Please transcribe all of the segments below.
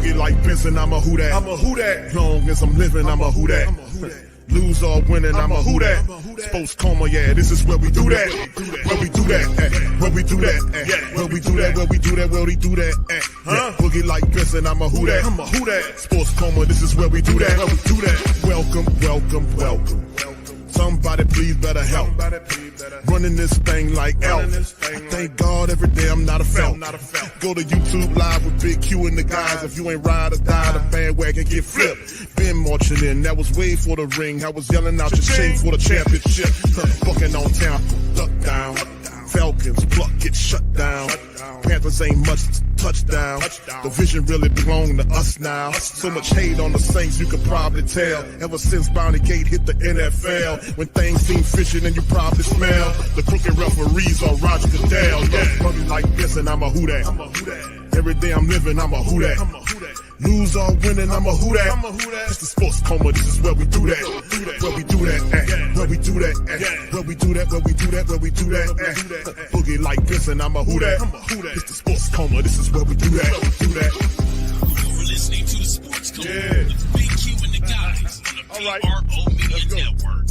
Boogie like Benson, I'm a who that. I'm a who that. Long as I'm living, I'm a who that. Lose or winning, I'm a who that. Sports Coma, yeah, this is where we do that. Where we do that, where we do that, where we do that, where we do that, where we do that. Boogie like Benson, I'm a who that. I'm a who that. Sports Coma, this is where we do that. Where we do that. Welcome, welcome, welcome. Somebody please better help. Running this thing like elf. I thank God every day I'm not a felt. Go to YouTube Live with Big Q and the guys. If you ain't ride or die, the bandwagon get flipped. Been marching in, that was way for the ring. I was yelling out your shade for the championship. Bucking on town, duck down. Falcons, pluck, get shut down. Panthers ain't much touchdown. The vision really belong to us now. So much hate on the Saints, you could probably tell. Ever since Bounty Gate hit the NFL. When things seem fishy, then you probably smell the crooked referees or Roger Goodell. Yeah, probably like this, and I'm a who that. Every day I'm living, I'm a who that. Lose or winning, I'm a who that. It's the Sports Coma, this is where we do that. Where we do that, where we do that, where we do that, where we do that, where we do that. Boogie like this, and I'm a who that. It's the Sports Coma, this is where we do that. You're listening to the Sports Coma with Big Q and the guys on the PRO Media Network.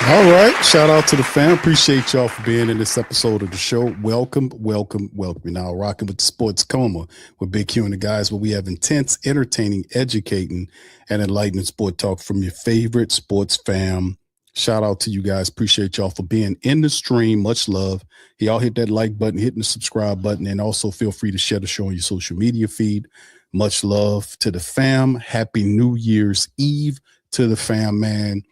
All right. Shout out to the fam. Appreciate y'all for being in this episode of the show. Welcome, welcome, welcome. We're now rocking with the Sports Coma with Big Q and the guys, where we have intense, entertaining, educating, and enlightening sport talk from your favorite sports fam. Shout out to you guys. Appreciate y'all for being in the stream. Much love. Y'all hit that like button, hitting the subscribe button, and also feel free to share the show on your social media feed. Much love to the fam. Happy New Year's Eve to the fam, man.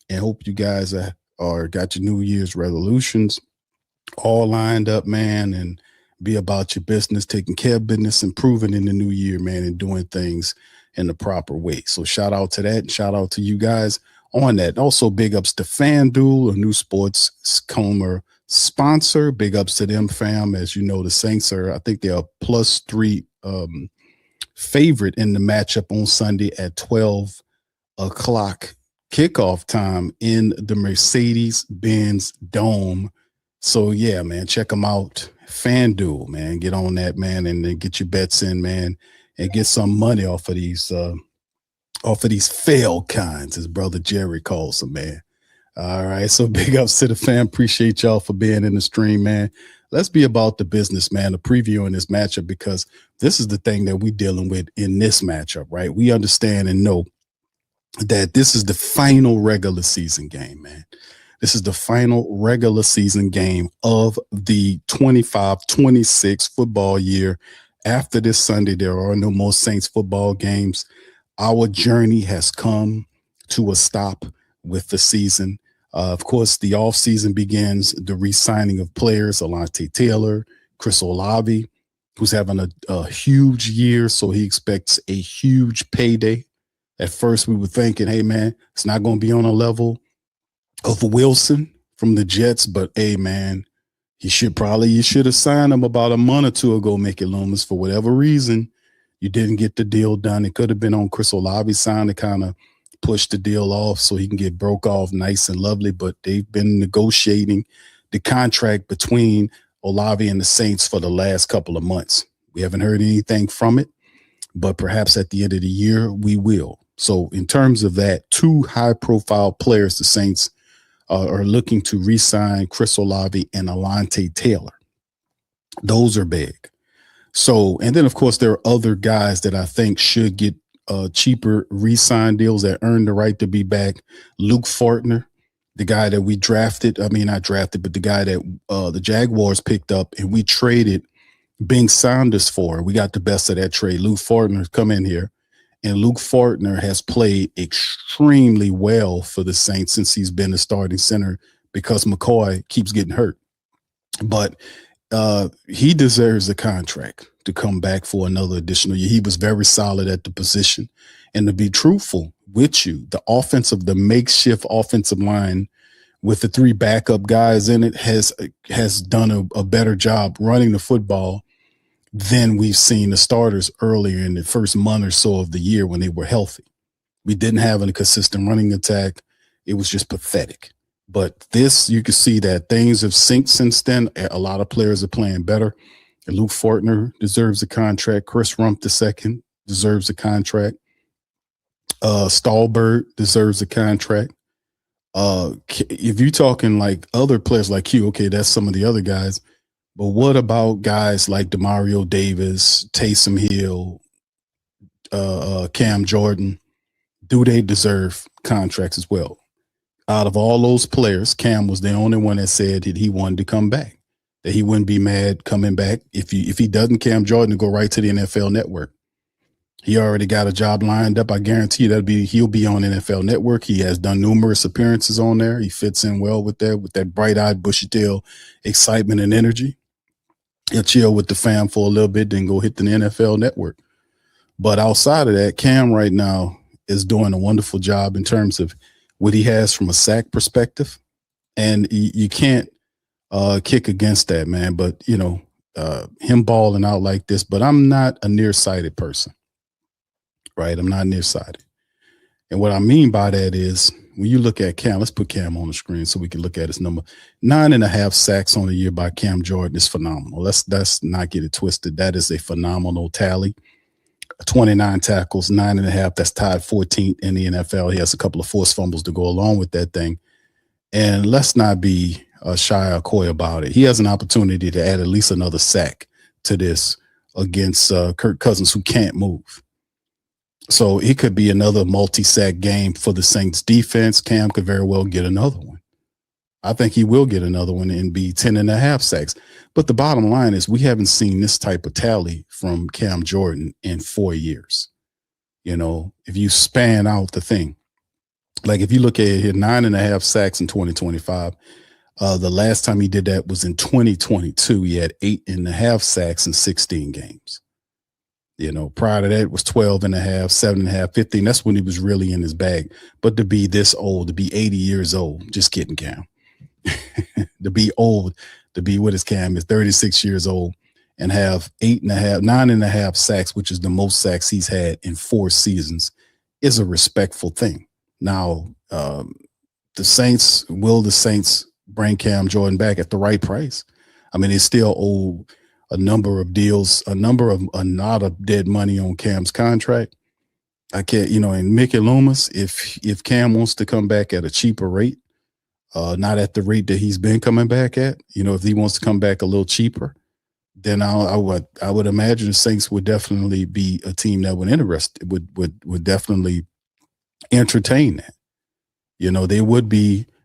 And hope you guys are got your New Year's resolutions all lined up, man, and be about your business, taking care of business, improving in the new year, man, and doing things in the proper way. So shout out to that, and shout out to you guys on that. Also, big ups to FanDuel, a new Sports Coma sponsor. Big ups to them, fam. As you know, the Saints are, I think they're a +3 favorite in the matchup on Sunday at 12 o'clock. Kickoff time in the Mercedes-Benz Dome. So yeah, man, check them out. FanDuel, man, get on that, man, and then get your bets in, man, and get some money off of these Falcons, as brother Jerry calls them, man. All right, so big ups to the fam. Appreciate y'all for being in the stream, man. Let's be about the business, man, the preview in this matchup, because this is the thing that we're dealing with in this matchup, right? We understand and know that this is the final regular season game, man. This is the final regular season game of the 25-26 football year. After this Sunday, there are no more Saints football games. Our journey has come to a stop with the season. Of course, the offseason begins the re-signing of players, Alontae Taylor, Chris Olave, who's having a huge year, so he expects a huge payday. At first, we were thinking, hey, man, it's not going to be on a level of Wilson from the Jets. But, hey, man, you should have signed him about a month or two ago, Mickey Loomis. For whatever reason, you didn't get the deal done. It could have been on Chris Olave's sign to kind of push the deal off so he can get broke off nice and lovely. But they've been negotiating the contract between Olave and the Saints for the last couple of months. We haven't heard anything from it, but perhaps at the end of the year, we will. So in terms of that, two high-profile players, the Saints are looking to re-sign Chris Olave and Alontae Taylor. Those are big. So, and then, of course, there are other guys that I think should get cheaper re-sign deals that earn the right to be back. Luke Fortner, the guy that we drafted, I mean, not drafted, but the guy that the Jaguars picked up and we traded Bing Saunders for. We got the best of that trade. Luke Fortner come in here. And Luke Fortner has played extremely well for the Saints since he's been the starting center because McCoy keeps getting hurt. But he deserves a contract to come back for another additional year. He was very solid at the position. And to be truthful with you, the makeshift offensive line with the three backup guys in it has done a better job running the football than we've seen the starters earlier in the first month or so of the year when they were healthy. We didn't have a consistent running attack. It was just pathetic. But this, you can see that things have synced since then. A lot of players are playing better. And Luke Fortner deserves a contract. Chris Rump II deserves a contract. Stallbird deserves a contract. If you're talking like other players like Q, okay, that's some of the other guys. But what about guys like Demario Davis, Taysom Hill, Cam Jordan? Do they deserve contracts as well? Out of all those players, Cam was the only one that said that he wanted to come back, that he wouldn't be mad coming back. If he doesn't, Cam Jordan will go right to the NFL Network. He already got a job lined up. I guarantee he'll be on NFL Network. He has done numerous appearances on there. He fits in well with that bright-eyed, bushy-tail excitement and energy. He'll chill with the fam for a little bit, then go hit the NFL Network. But outside of that, Cam right now is doing a wonderful job in terms of what he has from a sack perspective. And you can't kick against that, man. But, him balling out like this, but I'm not a nearsighted person. Right? I'm not nearsighted. And what I mean by that is when you look at Cam, let's put Cam on the screen so we can look at his number. 9.5 sacks on the year by Cam Jordan is phenomenal. Let's not get it twisted. That is a phenomenal tally. 29 tackles, 9.5. That's tied 14th in the NFL. He has a couple of forced fumbles to go along with that thing. And let's not be shy or coy about it. He has an opportunity to add at least another sack to this against Kirk Cousins, who can't move. So it could be another multi-sack game for the Saints defense. Cam could very well get another one. I think he will get another one and be 10.5 sacks. But the bottom line is we haven't seen this type of tally from Cam Jordan in 4 years. If you span out the thing, like if you look at his 9.5 sacks in 2025, the last time he did that was in 2022. He had 8.5 sacks in 16 games. Prior to that, it was 12.5, 7.5, 15. That's when he was really in his bag. But to be this old, to be 80 years old, just kidding, Cam. To be old, to be what his Cam is 36 years old and have 9.5 sacks, which is the most sacks he's had in 4 seasons, is a respectful thing. Now, the Saints bring Cam Jordan back at the right price? I mean, they still owe a number of deals, a lot of dead money on Cam's contract. I can't, and Mickey Loomis, if Cam wants to come back at a cheaper rate, not at the rate that he's been coming back at, if he wants to come back a little cheaper, then I would imagine the Saints would definitely be a team that would definitely entertain that.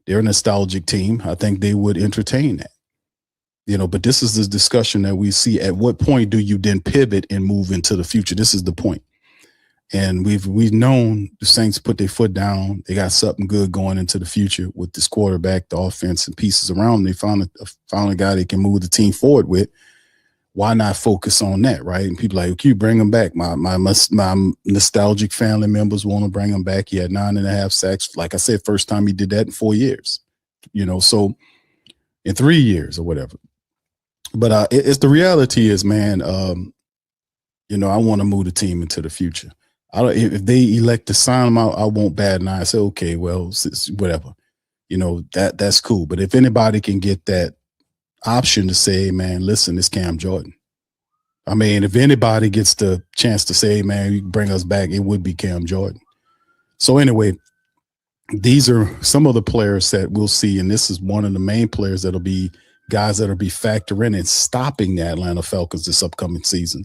They're a nostalgic team. I think they would entertain that. But this is the discussion that we see. At what point do you then pivot and move into the future? This is the point. And we've known the Saints put their foot down. They got something good going into the future with this quarterback, the offense, and pieces around them. They found a guy they can move the team forward with. Why not focus on that, right? And people are like, you bring him back. My nostalgic family members want to bring him back. He had 9.5 sacks. Like I said, first time he did that in 4 years. So in 3 years or whatever. But it's the reality is, man, I want to move the team into the future. If they elect to sign him out, I won't bat an eye. I say, okay, well, whatever. That's cool. But if anybody can get that option to say, man, listen, it's Cam Jordan. I mean, if anybody gets the chance to say, man, you can bring us back, it would be Cam Jordan. So anyway, these are some of the players that we'll see, and this is one of the main players that'll be guys that'll be factoring in stopping the Atlanta Falcons this upcoming season.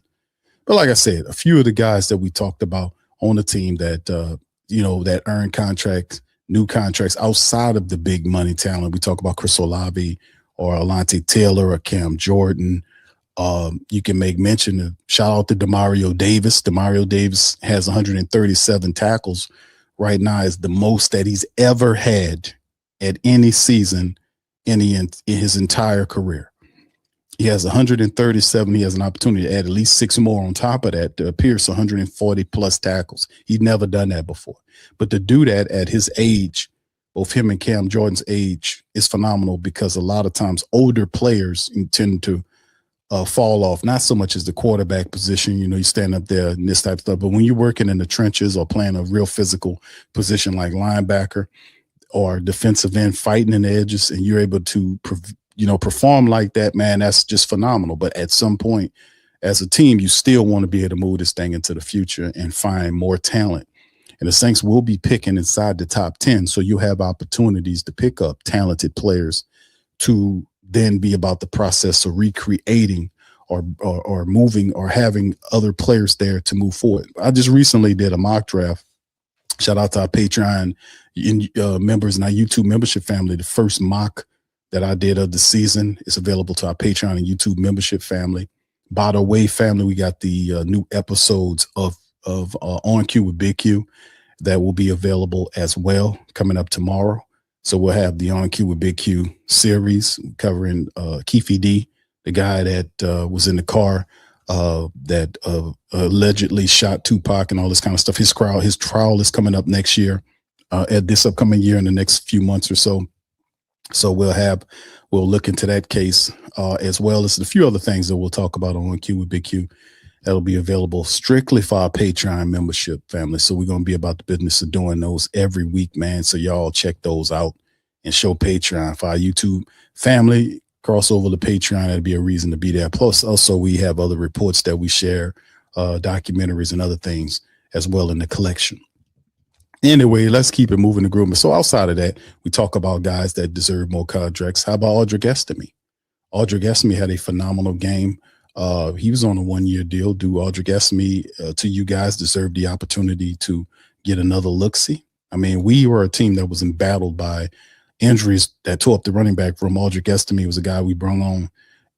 But like I said, a few of the guys that we talked about on the team that, that earn contracts, new contracts outside of the big money talent. We talk about Chris Olave or Alontae Taylor or Cam Jordan. You can make mention of shout out to Demario Davis. Demario Davis has 137 tackles right now, is the most that he's ever had at any season in his entire career. He has 137. He has an opportunity to add at least 6 more on top of that to Pierce 140 plus tackles. He'd never done that before. But to do that at his age, both him and Cam Jordan's age, is phenomenal because a lot of times older players tend to fall off, not so much as the quarterback position. You stand up there and this type of stuff. But when you're working in the trenches or playing a real physical position like linebacker or defensive end, fighting in the edges, and you're able to, perform like that, man, that's just phenomenal. But at some point, as a team, you still want to be able to move this thing into the future and find more talent. And the Saints will be picking inside the top 10. So you have opportunities to pick up talented players to then be about the process of recreating or moving or having other players there to move forward. I just recently did a mock draft. Shout out to our Patreon members and our YouTube membership family. The first mock that I did of the season is available to our Patreon and YouTube membership family. By the way, family, we got the new episodes of On Cue with Big Q that will be available as well coming up tomorrow. So we'll have the On Cue with Big Q series covering Keefe D, the guy that was in the car that allegedly shot Tupac and all this kind of stuff. His trial is coming up next year, at this upcoming year in the next few months or so. So we'll look into that case as well as a few other things that we'll talk about on Q with Big Q. That'll be available strictly for our Patreon membership family. So we're going to be about the business of doing those every week, man. So y'all check those out and show Patreon for our YouTube family. Cross over to Patreon. That'd be a reason to be there. Plus, also, we have other reports that we share, documentaries and other things as well in the collection. Anyway, let's keep it moving to grooming. So outside of that, we talk about guys that deserve more contracts. How about Audric Estime? Audric Estime had a phenomenal game. He was on a 1-year deal. Do Audric Estime, to you guys, deserve the opportunity to get another look-see? I mean, we were a team that was embattled by injuries that tore up the running back room. Audric Estime was a guy we brought on,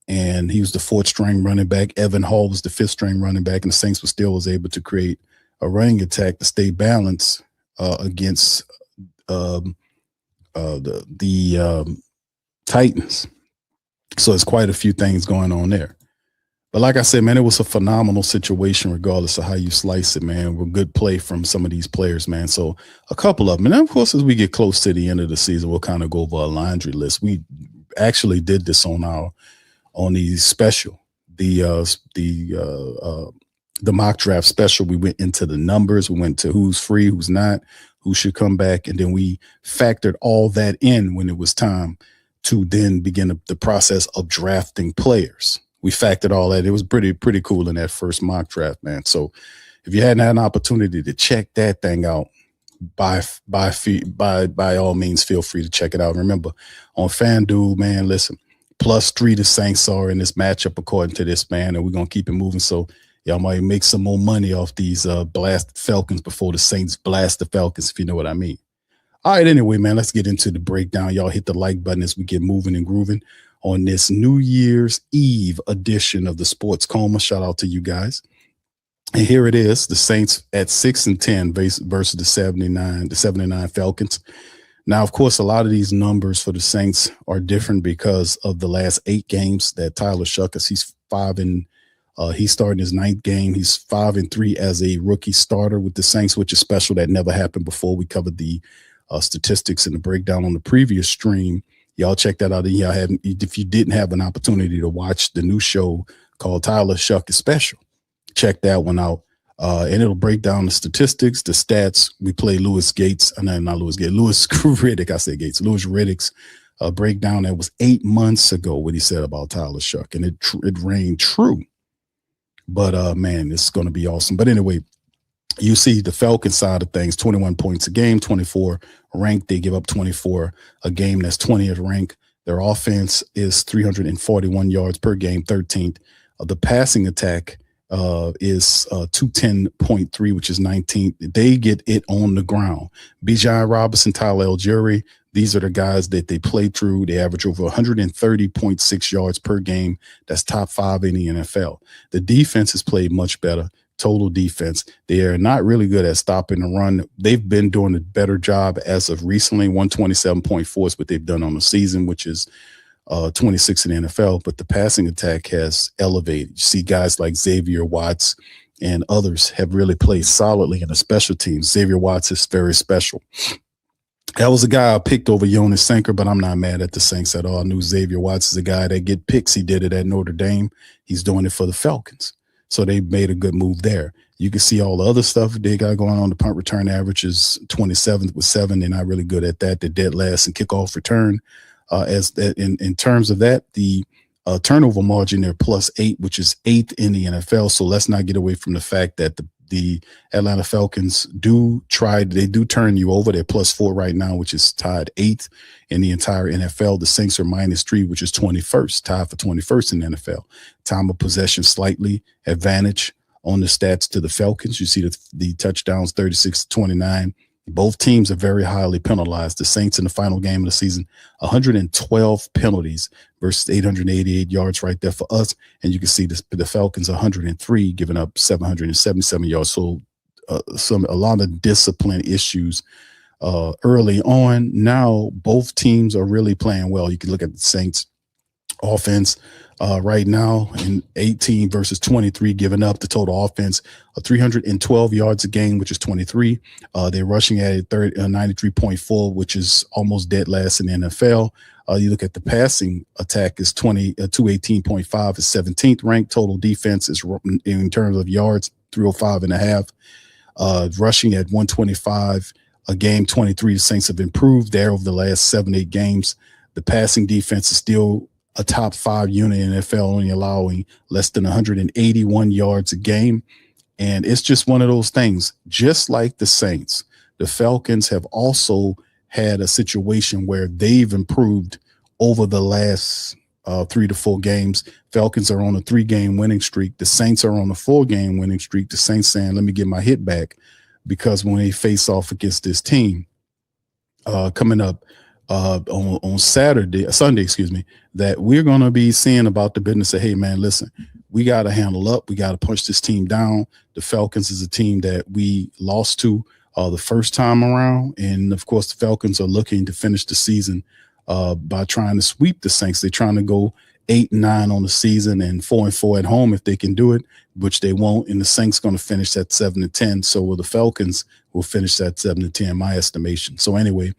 and he was the 4th-string running back. Evan Hall was the 5th-string running back, and the Saints was able to create a running attack to stay balanced against the Titans. So it's quite a few things going on there. But like I said, man, it was a phenomenal situation regardless of how you slice it, man. With good play from some of these players, man. So a couple of them. And then, of course, as we get close to the end of the season, we'll kind of go over a laundry list. We actually did this on the special, the mock draft special. We went into the numbers. We went to who's free, who's not, who should come back. And then we factored all that in when it was time to then begin the process of drafting players. We factored all that. It was pretty cool in that first mock draft, man. So if you hadn't had an opportunity to check that thing out, by all means, feel free to check it out. Remember, on FanDuel, man, listen, +3 the Saints are in this matchup according to this, man, and we're going to keep it moving. So y'all might make some more money off these blasted Falcons before the Saints blast the Falcons, if you know what I mean. All right, anyway, man, let's get into the breakdown. Y'all hit the like button as we get moving and grooving on this New Year's Eve edition of the Sports Coma. Shout out to you guys. And here it is, the Saints at 6-10 versus the 79 Falcons. Now, of course, a lot of these numbers for the Saints are different because of the last 8 games that Tyler Shuckers, he's starting his 9th game. He's 5-3 as a rookie starter with the Saints, which is special. That never happened before. We covered the statistics and the breakdown on the previous stream. Y'all check that out. If you didn't have an opportunity to watch the new show called Tyler Shuckers Special, check that one out. And it'll break down the statistics, the stats. We play Louis Riddick. I said Gates. Louis Riddick's breakdown that was 8 months ago, what he said about Tyler Shuck, and it rang true. But man, it's going to be awesome. But anyway, you see the Falcon side of things, 21 points a game, 24 ranked. They give up 24 a game. That's 20th rank. Their offense is 341 yards per game, 13th. The passing attack is 210.3, which is 19th. They get it on the ground. Bijan Robinson, Tyler Algieri, these are the guys that they play through. They average over 130.6 yards per game. That's top 5 in the NFL. The defense has played much better. Total defense. They are not really good at stopping the run. They've been doing a better job as of recently. 127.4 is what they've done on the season, which is 26 in the NFL. But the passing attack has elevated. You see guys like Xavier Watts and others have really played solidly in the special teams. Xavier Watts is very special. That was a guy I picked over Jonas Sanker, but I'm not mad at the Saints at all. I knew Xavier Watts is a guy that get picks. He did it at Notre Dame. He's doing it for the Falcons. So they made a good move there. You can see all the other stuff they got going on. The punt return average is 27th with 7. They're not really good at that. They're dead last in kickoff return. In terms of that, the turnover margin, they're +8, which is 8th in the NFL. So let's not get away from the fact that the Atlanta Falcons do turn you over. They're +4 right now, which is tied 8th in the entire NFL. The Saints are -3, which is 21st, tied for 21st in the NFL. Time of possession slightly advantage on the stats to the Falcons. You see the touchdowns 36-29. Both teams are very highly penalized. The Saints in the final game of the season, 112 penalties versus 888 yards right there for us. And you can see the Falcons 103, giving up 777 yards. So a lot of discipline issues early on. Now both teams are really playing well. You can look at the Saints offense right now in 18 versus 23, giving up the total offense 312 yards a game, which is 23. They're rushing at 93.4, which is almost dead last in the NFL. You look at the passing attack is 218.5 is 17th ranked. Total defense is in terms of yards 305.5. Rushing at 125 a game, 23. The Saints have improved there over the last 7-8 games. The passing defense is still a top 5 unit in the NFL, only allowing less than 181 yards a game. And it's just one of those things. Just like the Saints, the Falcons have also had a situation where they've improved over the last 3 to 4 games. Falcons are on a 3-game winning streak. The Saints are on a 4-game winning streak. The Saints saying, let me get my hit back, because when they face off against this team coming up, on Sunday, that we're going to be seeing about the business of, hey, man, listen, we got to handle up. We got to punch this team down. The Falcons is a team that we lost to the first time around. And, of course, the Falcons are looking to finish the season by trying to sweep the Saints. They're trying to go 8-9 on the season and 4-4 at home if they can do it, which they won't. And the Saints going to finish at 7-10. So the Falcons will finish at 7-10, my estimation. So anyway,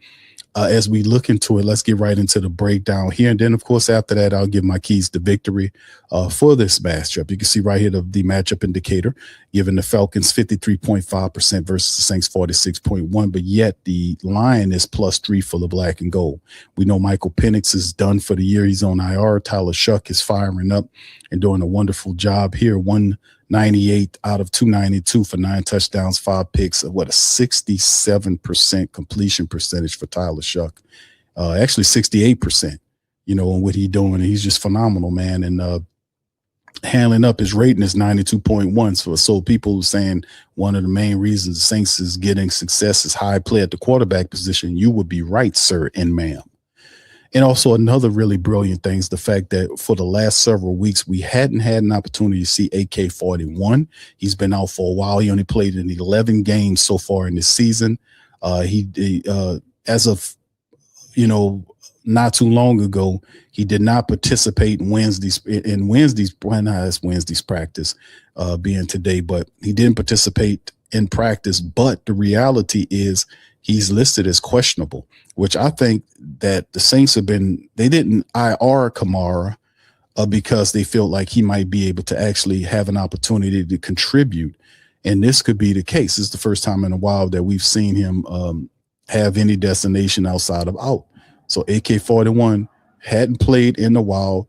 as we look into it, let's get right into the breakdown here. And then, of course, after that, I'll give my keys to victory for this matchup. You can see right here the matchup indicator, giving the Falcons 53.5% versus the Saints 46.1%, but yet the line is +3 for the black and gold. We know Michael Penix is done for the year. He's on IR. Tyler Shuck is firing up and doing a wonderful job here. 198 out of 292 for 9 touchdowns, 5 picks. A 67% completion percentage for Tyler Shuck. Actually 68%, on what he's doing. He's just phenomenal, man. And handling up, his rating is 92.1. So people saying one of the main reasons the Saints is getting success is high play at the quarterback position. You would be right, sir and ma'am. And also another really brilliant thing is the fact that for the last several weeks, we hadn't had an opportunity to see AK-41. He's been out for a while. He only played in 11 games so far in this season. He as of, not too long ago, he did not participate in Wednesday's practice being today, but he didn't participate in practice. But the reality is he's listed as questionable, which I think that the Saints they didn't IR Kamara because they felt like he might be able to actually have an opportunity to contribute. And this could be the case. This is the first time in a while that we've seen him have any destination outside of out. So AK-41 hadn't played in a while.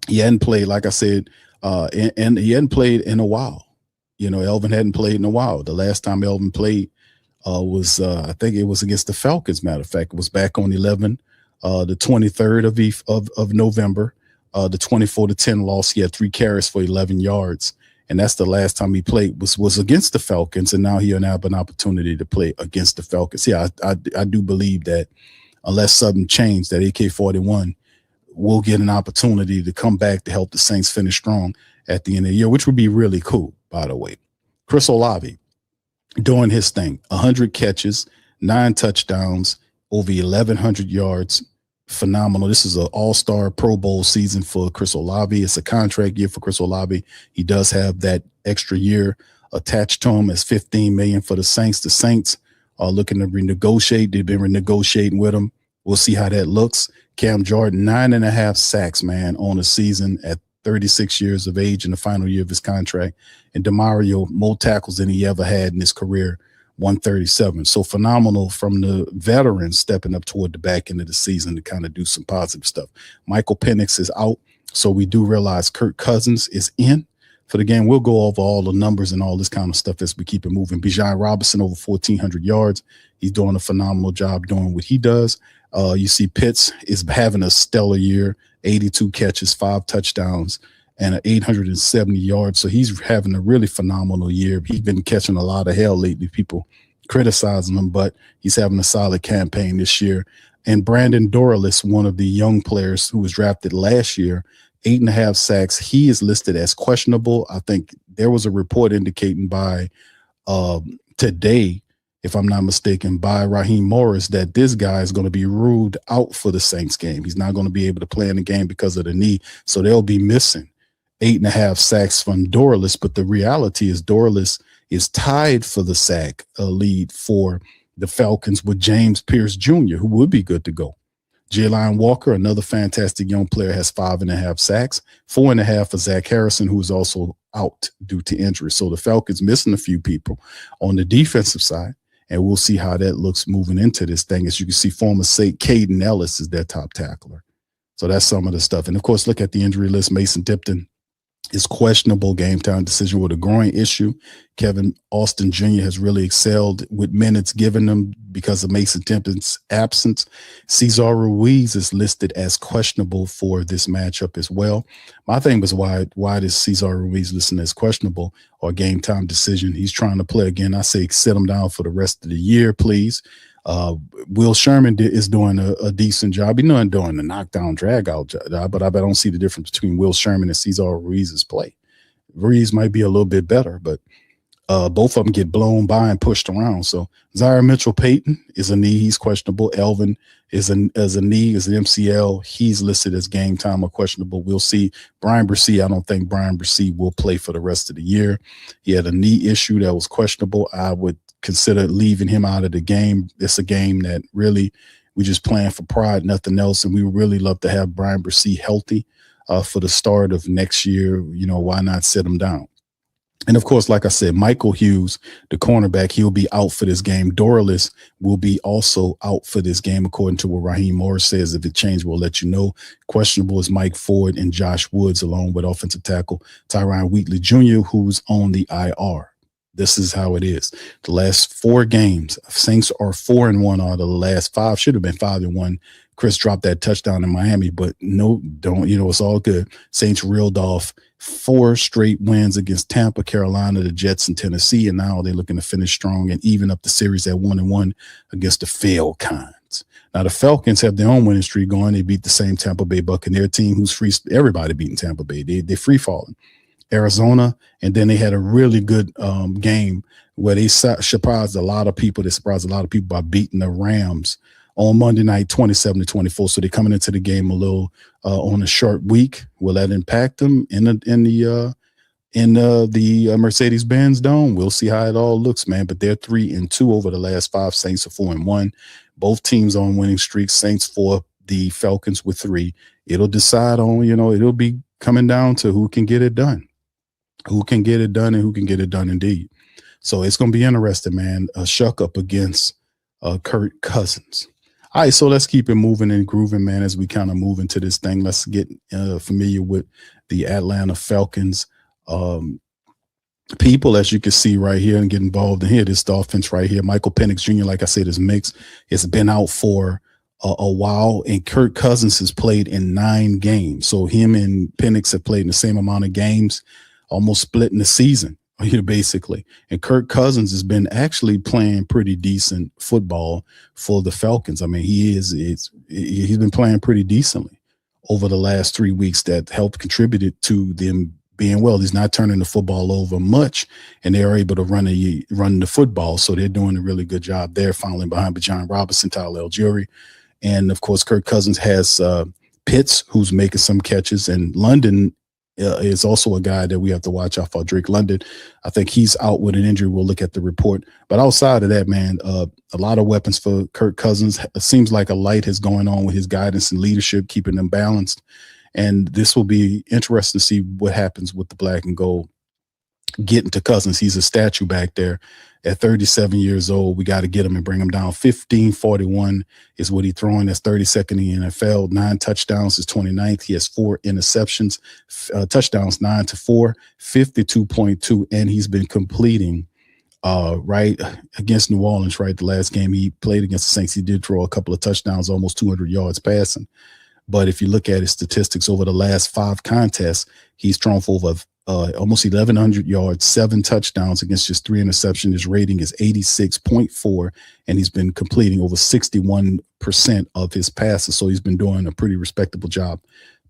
He hadn't played, like I said, and he hadn't played in a while. Elvin hadn't played in a while. The last time Elvin played was I think it was against the Falcons. Matter of fact, it was back on 11, the 23rd of November, the 24-10 loss. He had 3 carries for 11 yards. And that's the last time he played was against the Falcons. And now he'll have an opportunity to play against the Falcons. Yeah, I do believe that unless something changed, that AK-41 will get an opportunity to come back to help the Saints finish strong at the end of the year, which would be really cool, by the way. Chris Olave doing his thing, 100 catches, 9 touchdowns, over 1,100 yards. Phenomenal. This is an all-star Pro Bowl season for Chris Olave. It's a contract year for Chris Olave. He does have that extra year attached to him as $15 million for the Saints. The Saints are looking to renegotiate. They've been renegotiating with him. We'll see how that looks. Cam Jordan, 9.5 sacks, man, on a season at 36 years of age in the final year of his contract. And DeMario, more tackles than he ever had in his career, 137. So phenomenal from the veterans stepping up toward the back end of the season to kind of do some positive stuff. Michael Penix is out, so we do realize Kirk Cousins is in for the game. We'll go over all the numbers and all this kind of stuff as we keep it moving. Bijan Robinson over 1,400 yards. He's doing a phenomenal job doing what he does. You see Pitts is having a stellar year, 82 catches, 5 touchdowns, and 870 yards. So he's having a really phenomenal year. He's been catching a lot of hell lately, people criticizing him, but he's having a solid campaign this year. And Brandon Dorlus, one of the young players who was drafted last year, 8.5 sacks. He is listed as questionable. I think there was a report indicating by today, if I'm not mistaken, by Raheem Morris, that this guy is going to be ruled out for the Saints game. He's not going to be able to play in the game because of the knee. So they'll be missing 8.5 sacks from Dorlus. But the reality is Dorlus is tied for the sack lead for the Falcons with James Pierce Jr., who would be good to go. Jalen Walker, another fantastic young player, has 5.5 sacks, 4.5 for Zach Harrison, who is also out due to injury. So the Falcons missing a few people on the defensive side. And we'll see how that looks moving into this thing. As you can see, former Caden Ellis is their top tackler. So that's some of the stuff. And, of course, look at the injury list. Mason Tipton is questionable, game time decision with a groin issue. Kevin Austin Jr. has really excelled with minutes given them because of Mason Tipton's absence. Cesar Ruiz is listed as questionable for this matchup as well. My thing was, why does Cesar Ruiz listed as questionable or game time decision? He's trying to play again. I say sit him down for the rest of the year, please. Will Sherman is doing a decent job. He's not doing the knockdown, drag out job, but I don't see the difference between Will Sherman and Cesar Ruiz's play. Ruiz might be a little bit better, but both of them get blown by and pushed around. So Zaire Mitchell-Payton is a knee. He's questionable. Elvin is a knee, is an MCL. He's listed as game time or questionable. We'll see. Brian Bresee, I don't think Brian Bresee will play for the rest of the year. He had a knee issue that was questionable. I would consider leaving him out of the game. It's a game that really we just playing for pride, nothing else. And we would really love to have Brian Bresee healthy for the start of next year. You know, why not sit him down? And, of course, like I said, Michael Hughes, the cornerback, he'll be out for this game. Dorlus will be also out for this game, according to what Raheem Morris says. If it changes, we'll let you know. Questionable is Mike Ford and Josh Woods, along with offensive tackle Tyron Wheatley Jr., who's on the IR. This is how it is. The last 4 games, Saints are 4-1 out of the last 5. Should have been 5-1. Chris dropped that touchdown in Miami, but no, don't. You know, it's all good. Saints reeled off 4 straight wins against Tampa, Carolina, the Jets, and Tennessee, and now they're looking to finish strong and even up the series at 1-1 against the Falcons. Now, the Falcons have their own winning streak going. They beat the same Tampa Bay Buccaneer team who's free. Everybody beating Tampa Bay. They're free falling. Arizona, and then they had a really good game where they surprised a lot of people. They surprised a lot of people by beating the Rams on Monday night, 27-24. So they're coming into the game a little on a short week. Will that impact them in the Mercedes-Benz Dome? We'll see how it all looks, man. But they're 3-2 over the last 5. Saints are 4-1. Both teams on winning streaks. Saints 4, the Falcons with 3. It'll decide on, it'll be coming down to who can get it done. Who can get it done and who can get it done indeed. So it's going to be interesting, man. A shuck up against Kirk Cousins. All right, so let's keep it moving and grooving, man, as we kind of move into this thing. Let's get familiar with the Atlanta Falcons people, as you can see right here, and get involved in here. This is the offense right here. Michael Penix Jr., like I said, is mixed. It's been out for a while, and Kirk Cousins has played in 9 games. So him and Penix have played in the same amount of games, almost splitting the season here basically. And Kirk Cousins has been actually playing pretty decent football for the Falcons. I mean, he's been playing pretty decently over the last 3 weeks. That helped contributed to them being well. He's not turning the football over much, and they're able to run the football. So they're doing a really good job there, following behind Bijan Robinson, Tyler Algieri. And of course, Kirk Cousins has Pitts, who's making some catches, and London is also a guy that we have to watch out for. Drake London, I think he's out with an injury. We'll look at the report. But outside of that, man, a lot of weapons for Kirk Cousins. It seems like a light is going on with his guidance and leadership, keeping them balanced. And this will be interesting to see what happens with the black and gold getting to Cousins. He's a statue back there at 37 years old. We got to get him and bring him down. 1541 is what he's throwing. That's 32nd in the NFL. 9 touchdowns is 29th. He has 4 interceptions, touchdowns 9-4, 52.2, and he's been completing right against New Orleans, right? The last game he played against the Saints, he did throw a couple of touchdowns, almost 200 yards passing. But if you look at his statistics over the last 5 contests, he's thrown for over almost 1,100 yards, 7 touchdowns against just 3 interceptions. His rating is 86.4, and he's been completing over 61% of his passes. So he's been doing a pretty respectable job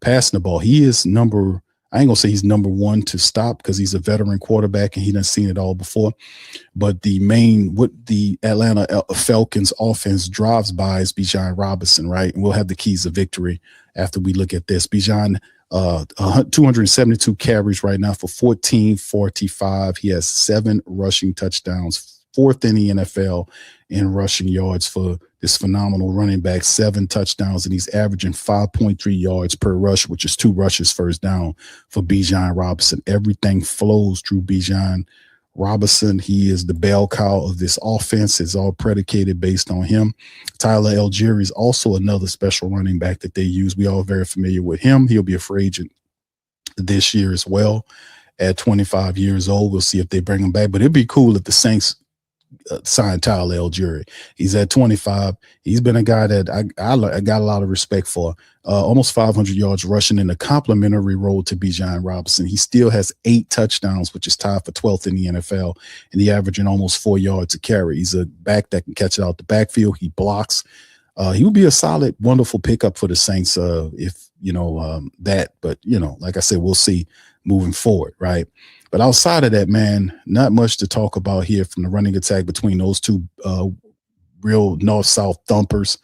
passing the ball. He is I ain't gonna say he's number 1 to stop because he's a veteran quarterback and he done seen it all before. But what the Atlanta Falcons offense drives by is Bijan Robinson, right? And we'll have the keys of victory after we look at this. Bijan, 272 carries right now for 1445. He has 7 rushing touchdowns, 4th in the NFL in rushing yards for this phenomenal running back, 7 touchdowns, and he's averaging 5.3 yards per rush, which is 2 rushes first down for Bijan Robinson. Everything flows through Bijan Robinson. He is the bell cow of this offense. It's all predicated based on him. Tyler Algieri is also another special running back that they use. We all very familiar with him. He'll be a free agent this year as well at 25 years old. We'll see if they bring him back, but it'd be cool if the Saints signed Tyler Algieri. He's at 25. He's been a guy that I got a lot of respect for. Almost 500 yards rushing in a complimentary role to Bijan Robinson. He still has 8 touchdowns, which is tied for 12th in the NFL, and he averaging almost 4 yards a carry. He's a back that can catch it out the backfield. He blocks. He would be a solid, wonderful pickup for the Saints if that. But like I said, we'll see moving forward, right? But outside of that, man, not much to talk about here from the running attack between those two real north-south thumpers.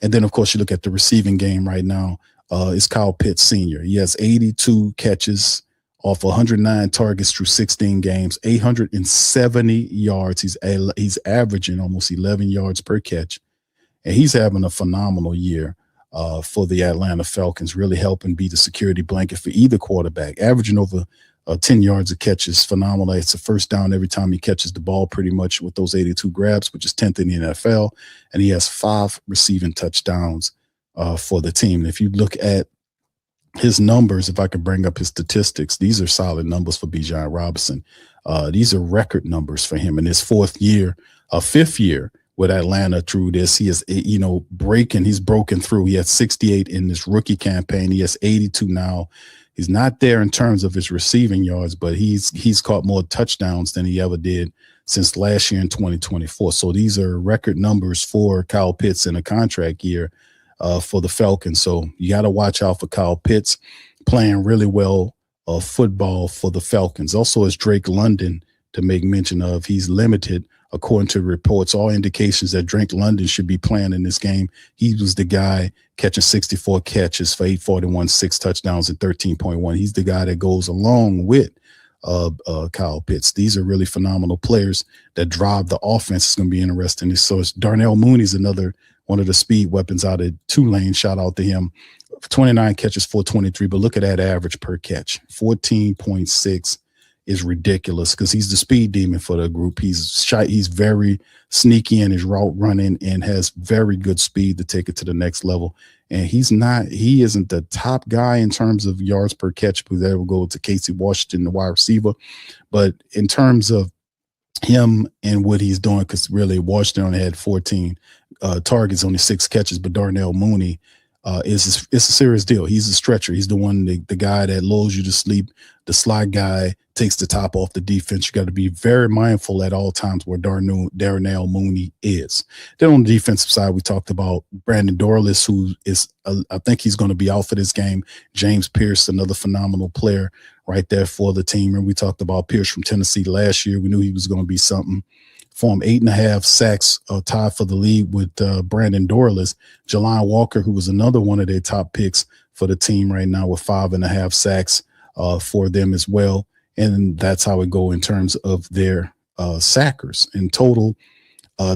And then, of course, you look at the receiving game right now. It's Kyle Pitts Sr. He has 82 catches off 109 targets through 16 games, 870 yards. He's averaging almost 11 yards per catch. And he's having a phenomenal year for the Atlanta Falcons, really helping be the security blanket for either quarterback, averaging over 10 yards a catch is phenomenal. It's a first down every time he catches the ball pretty much with those 82 grabs, which is 10th in the NFL. And he has 5 receiving touchdowns for the team. And if you look at his numbers, if I can bring up his statistics, these are solid numbers for Bijan Robinson. These are record numbers for him in his 5th year with Atlanta through this. He is, he's broken through. He had 68 in this rookie campaign. He has 82 now. He's not there in terms of his receiving yards, but he's caught more touchdowns than he ever did since last year in 2024. So these are record numbers for Kyle Pitts in a contract year for the Falcons. So you got to watch out for Kyle Pitts playing really well football for the Falcons. Also, as Drake London to make mention of, he's limited. According to reports, all indications that Drake London should be playing in this game. He was the guy catching 64 catches for 841, 6 touchdowns, and 13.1. He's the guy that goes along with Kyle Pitts. These are really phenomenal players that drive the offense. It's going to be interesting. So it's Darnell Mooney's another one of the speed weapons out of Tulane. Shout out to him. 29 catches, 423. But look at that average per catch, 14.6. Is ridiculous because he's the speed demon for the group. He's shy. He's very sneaky in his route running and has very good speed to take it to the next level. And he isn't the top guy in terms of yards per catch, because that will go to Casey Washington, the wide receiver. But in terms of him and what he's doing, because really Washington only had 14 targets, only 6 catches, but Darnell Mooney it's a serious deal. He's a stretcher. He's the one, the guy that lulls you to sleep, the slot guy, takes the top off the defense. You got to be very mindful at all times where Darnell Mooney is. Then on the defensive side, we talked about Brandon Dorless, who is, I think he's going to be out for this game. James Pierce, another phenomenal player right there for the team. And we talked about Pierce from Tennessee last year. We knew he was going to be something. For him, 8.5 sacks, tied for the lead with Brandon Dorless. Jelon Walker, who was another one of their top picks for the team right now with 5.5 sacks. for them as well. And that's how it go in terms of their sackers. In total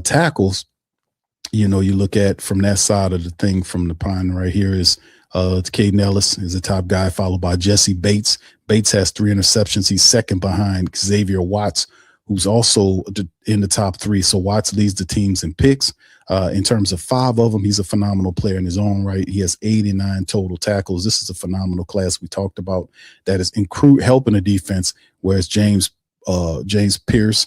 tackles, you look at from that side of the thing, from the pine right here is Caden Ellis is the top guy, followed by Jesse Bates. Bates has 3 interceptions. He's second behind Xavier Watts, who's also in the top 3. So Watts leads the teams in picks. In terms of 5 of them, he's a phenomenal player in his own right. He has 89 total tackles. This is a phenomenal class we talked about that is helping the defense, whereas James Pierce,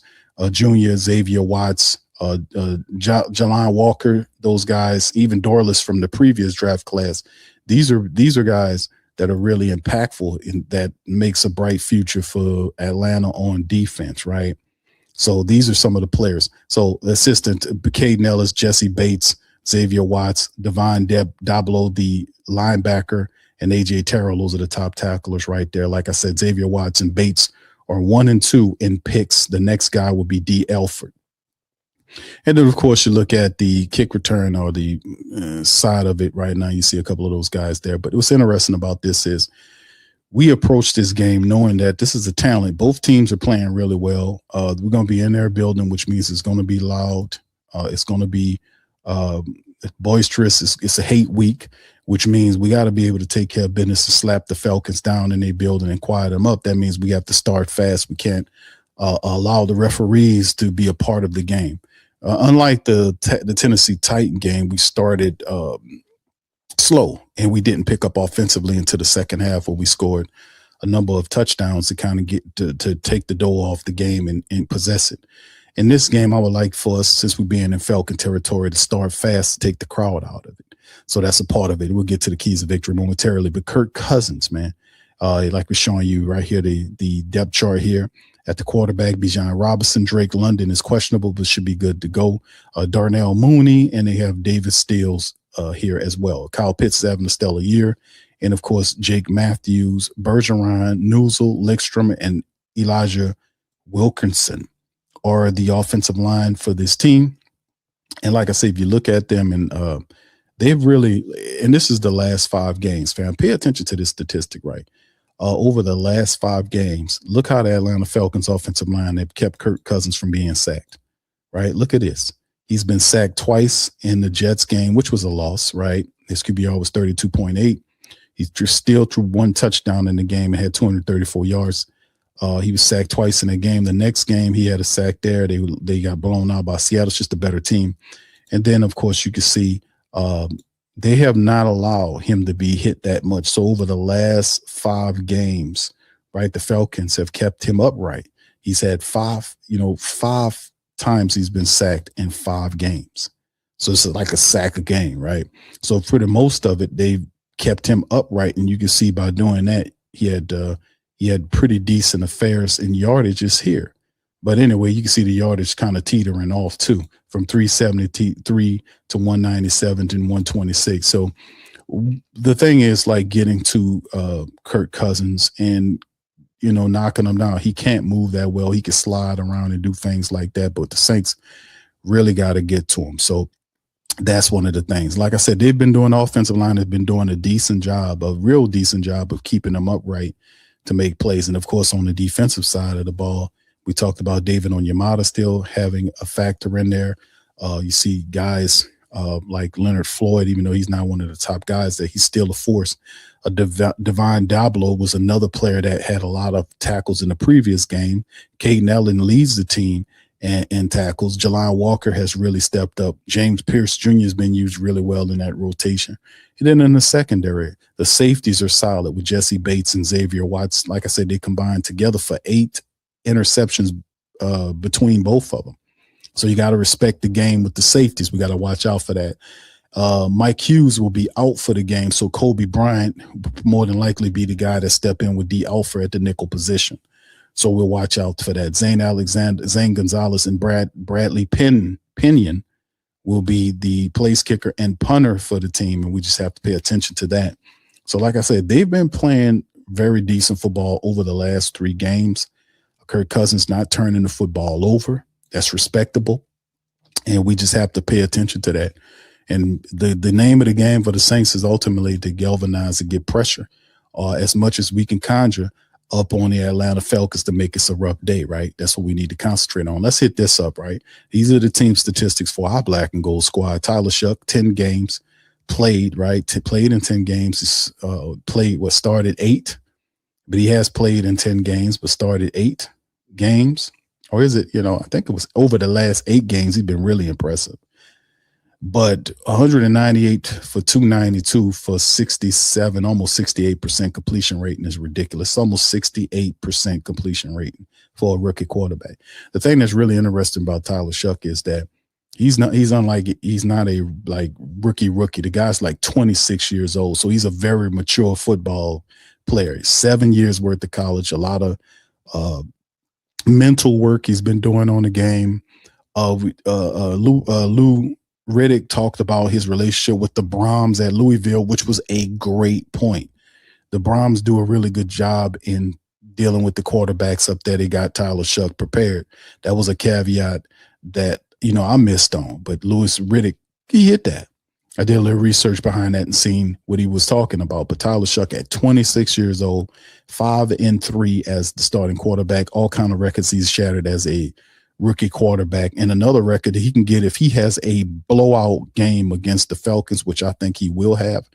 Jr., Xavier Watts, Jalon Walker, those guys, even Dorless from the previous draft class, these are guys that are really impactful and that makes a bright future for Atlanta on defense, right? So these are some of the players. So the assistant, Caden Ellis, Jesse Bates, Xavier Watts, Devon Dablo, the linebacker, and A.J. Terrell, those are the top tacklers right there. Like I said, Xavier Watts and Bates are 1 and 2 in picks. The next guy will be D. Elford. And then, of course, you look at the kick return or the side of it right now. You see a couple of those guys there. But what's interesting about this is we approach this game knowing that this is a talent. Both teams are playing really well. We're going to be in their building, which means it's going to be loud. It's going to be boisterous. It's a hate week, which means we got to be able to take care of business and slap the Falcons down in their building and quiet them up. That means we have to start fast. We can't allow the referees to be a part of the game. Unlike the Tennessee Titan game, we started slow and we didn't pick up offensively into the second half, where we scored a number of touchdowns to kind of get to take the door off the game and possess it. In this game, I would like for us, since we're being in Falcon territory, to start fast to take the crowd out of it. So that's a part of it. We'll get to the keys of victory momentarily. But Kirk Cousins, man, like we're showing you right here, the depth chart here. At the quarterback, Bijan Robinson, Drake London is questionable, but should be good to go. Darnell Mooney, and they have David Stills here as well. Kyle Pitts is having a stellar year. And, of course, Jake Matthews, Bergeron, Newsel, Lickstrom, and Elijah Wilkinson are the offensive line for this team. And like I say, if you look at them, and they've really – and this is the last 5 games, fam. Pay attention to this statistic, right? Over the last 5 games, look how the Atlanta Falcons offensive line have kept Kirk Cousins from being sacked, right? Look at this. He's been sacked twice in the Jets game, which was a loss, right? His QBR was 32.8. He still threw 1 touchdown in the game and had 234 yards. He was sacked twice in the game. The next game, he had a sack there. They got blown out by Seattle. It's just a better team. And then, of course, you can see they have not allowed him to be hit that much. So over the last 5 games, right, the Falcons have kept him upright. He's had 5 times he's been sacked in 5 games. So it's like a sack a game, right? So for the most of it, they've kept him upright. And you can see by doing that, he had pretty decent affairs in yardages here. But anyway, you can see the yardage kind of teetering off too, from 373 to 197 to 126. So the thing is, like, getting to Kirk Cousins and, knocking him down. He can't move that well. He can slide around and do things like that, but the Saints really got to get to him. So that's one of the things. Like I said, the offensive line has been doing a real decent job of keeping them upright to make plays. And of course, on the defensive side of the ball, we talked about David Onyemata still having a factor in there. You see guys like Leonard Floyd, even though he's not one of the top guys, that he's still a force. Devon Dablo was another player that had a lot of tackles in the previous game. Caden Ellen leads the team in tackles. Jalon Walker has really stepped up. James Pierce Jr. has been used really well in that rotation. And then in the secondary, the safeties are solid with Jesse Bates and Xavier Watts. Like I said, they combined together for 8 interceptions between both of them. So you got to respect the game with the safeties. We got to watch out for that. Mike Hughes will be out for the game, so Kobe Bryant more than likely be the guy that step in with D. Alford at the nickel position. So we'll watch out for that. Zane Gonzalez and Bradley Pinion will be the place kicker and punter for the team, and we just have to pay attention to that. So like I said, they've been playing very decent football over the last 3 games. Kirk Cousins not turning the football over. That's respectable, and we just have to pay attention to that. And the name of the game for the Saints is ultimately to galvanize and get pressure as much as we can conjure up on the Atlanta Falcons to make it a rough day, right? That's what we need to concentrate on. Let's hit this up, right? These are the team statistics for our black and gold squad. Tyler Shuck, 10 games played, right? Played in 10 games. Started 8, but he has played in 10 games, but started 8 games. Or is it, I think it was over the last 8 games. He's been really impressive. But 198 for 292 for 67, almost 68% completion rating is ridiculous. Almost 68% completion rating for a rookie quarterback. The thing that's really interesting about Tyler Shuck is that he's not a like rookie. The guy's like 26 years old. So he's a very mature football player. 7 years worth of college, a lot of mental work he's been doing on the game. Lou Riddick talked about his relationship with the Brahms at Louisville, which was a great point. The Brahms do a really good job in dealing with the quarterbacks up there. They got Tyler Shuck prepared. That was a caveat that, I missed on, but Louis Riddick, he hit that. I did a little research behind that and seen what he was talking about. But Tyler Shuck at 26 years old, 5-3 as the starting quarterback, all kind of records he's shattered as a rookie quarterback, and another record that he can get if he has a blowout game against the Falcons, which I think he will have,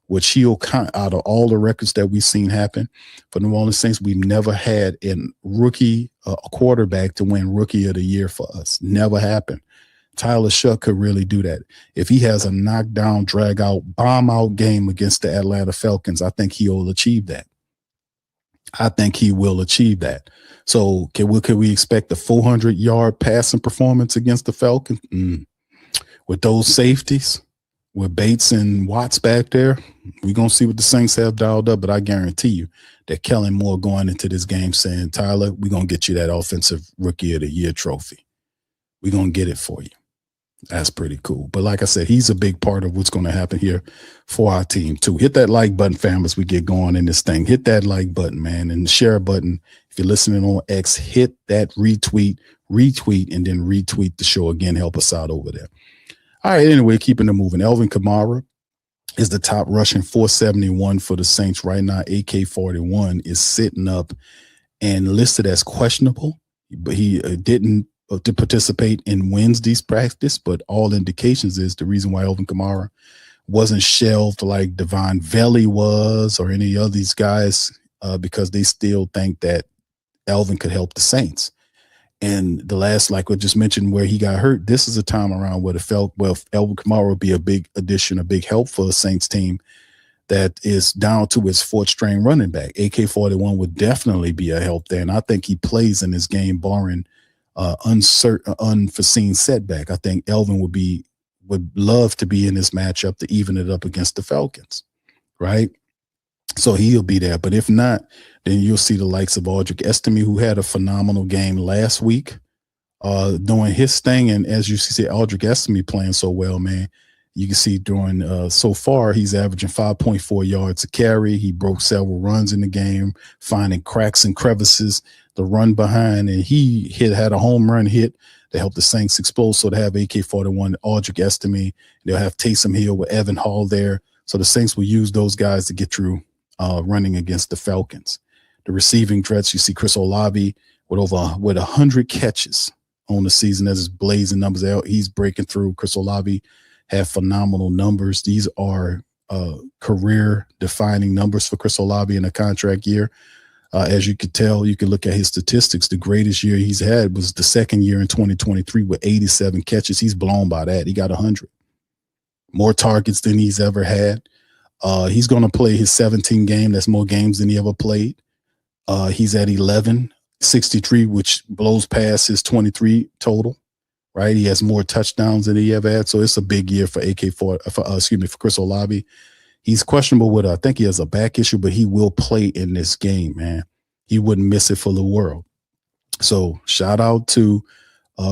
which he'll out of all the records that we've seen happen for New Orleans Saints, we've never had a rookie quarterback to win Rookie of the Year for us. Never happened. Tyler Shuck could really do that. If he has a knockdown, drag out, bomb out game against the Atlanta Falcons, I think he'll achieve that. I think he will achieve that. So can we expect a 400-yard passing performance against the Falcons? With those safeties, with Bates and Watts back there, we're going to see what the Saints have dialed up, but I guarantee you that Kellen Moore going into this game saying, Tyler, we're going to get you that offensive Rookie of the Year trophy. We're going to get it for you. That's pretty cool. But like I said, he's a big part of what's going to happen here for our team too. Hit that like button, fam, as we get going in this thing. Hit that like button, man, and the share button. If you're listening on X, hit that retweet, and then retweet the show again. Help us out over there. All right, anyway, keeping it moving. Alvin Kamara is the top rushing 471 for the Saints right now. AK-41 is sitting up and listed as questionable, but he didn't to participate in Wednesday's practice, but all indications is the reason why Alvin Kamara wasn't shelved like Devon Valley was or any of these guys because they still think that Alvin could help the Saints. And the last, like I just mentioned, where he got hurt, this is a time around where Alvin Kamara would be a big addition, a big help for the Saints team that is down to its 4th string running back. AK-41 would definitely be a help there. And I think he plays in this game barring unforeseen setback. I think Elvin would love to be in this matchup to even it up against the Falcons, right? So he'll be there. But if not, then you'll see the likes of Audric Estime, who had a phenomenal game last week, doing his thing. And as you see, Audric Estime playing so well, man, you can see during so far, he's averaging 5.4 yards a carry. He broke several runs in the game, finding cracks and crevices, the run behind, and he had a home run hit to help the Saints explode. So to have AK-41, Audric Estime, they'll have Taysom Hill with Evan Hall there. So the Saints will use those guys to get through running against the Falcons. The receiving threats, you see Chris Olave with 100 catches on the season. That's his blazing numbers out. He's breaking through. Chris Olave have phenomenal numbers. These are career-defining numbers for Chris Olave in a contract year. As you could tell, you can look at his statistics. The greatest year he's had was the second year in 2023 with 87 catches. He's blown by that. He got 100. More targets than he's ever had. He's going to play his 17 game. That's more games than he ever played. He's at 1163, which blows past his 23 total, right? He has more touchdowns than he ever had. So it's a big year for for Chris Olave. He's questionable with, I think he has a back issue, but he will play in this game, man. He wouldn't miss it for the world. So shout out to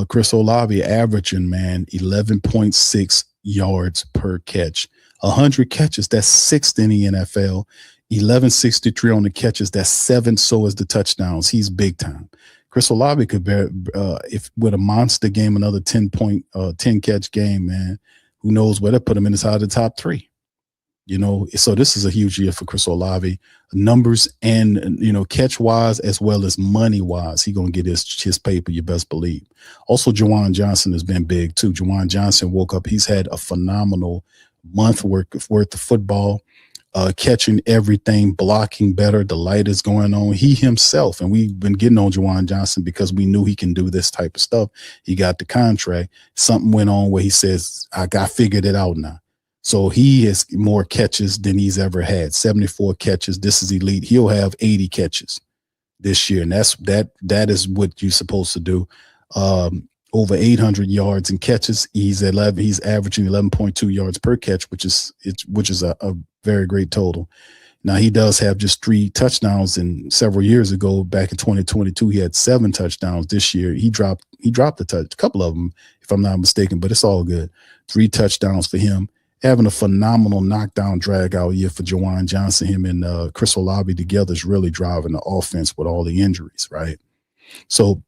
Chris Olave averaging, man, 11.6 yards per catch. 100 catches, that's 6th in the NFL. 1163 on the catches, that's 7th. So is the touchdowns. He's big time. Chris Olave could bear, if with a monster game, another 10 catch game, man. Who knows where to put him inside the top 3. So this is a huge year for Chris Olave, numbers and, catch wise as well as money wise. He's going to get his paper, you best believe. Also, Juwan Johnson has been big too. Juwan Johnson woke up. He's had a phenomenal month worth of football, catching everything, blocking better. The light is going on. He himself, and we've been getting on Juwan Johnson because we knew he can do this type of stuff. He got the contract. Something went on where he says, I figured it out now. So he has more catches than he's ever had. 74 catches. This is elite. He'll have 80 catches this year, and that is what you're supposed to do. Over 800 yards in catches. He's averaging 11.2 yards per catch, which is a very great total. Now he does have just 3 touchdowns, and several years ago, back in 2022, he had 7 touchdowns. This year he dropped a couple of them, if I'm not mistaken, but it's all good. 3 touchdowns for him. Having a phenomenal knockdown drag out year for Juwan Johnson. Him and Chris Olave together is really driving the offense with all the injuries, right? So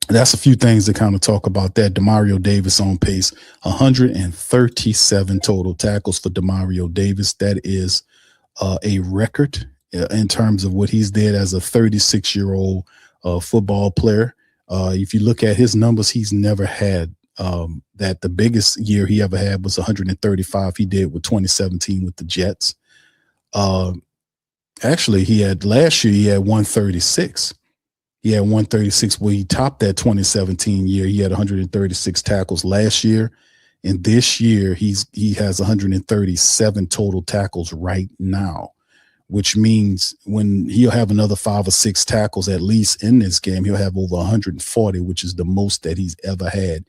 that's a few things to kind of talk about that. Demario Davis on pace, 137 total tackles for Demario Davis. That is a record in terms of what he's did as a 36-year-old football player. If you look at his numbers, he's never had that. The biggest year he ever had was 135. He did with 2017 with the Jets. Actually, last year he had 136. He had 136 where he topped that 2017 year. He had 136 tackles last year. And this year he has 137 total tackles right now, which means when he'll have another 5 or 6 tackles at least in this game, he'll have over 140, which is the most that he's ever had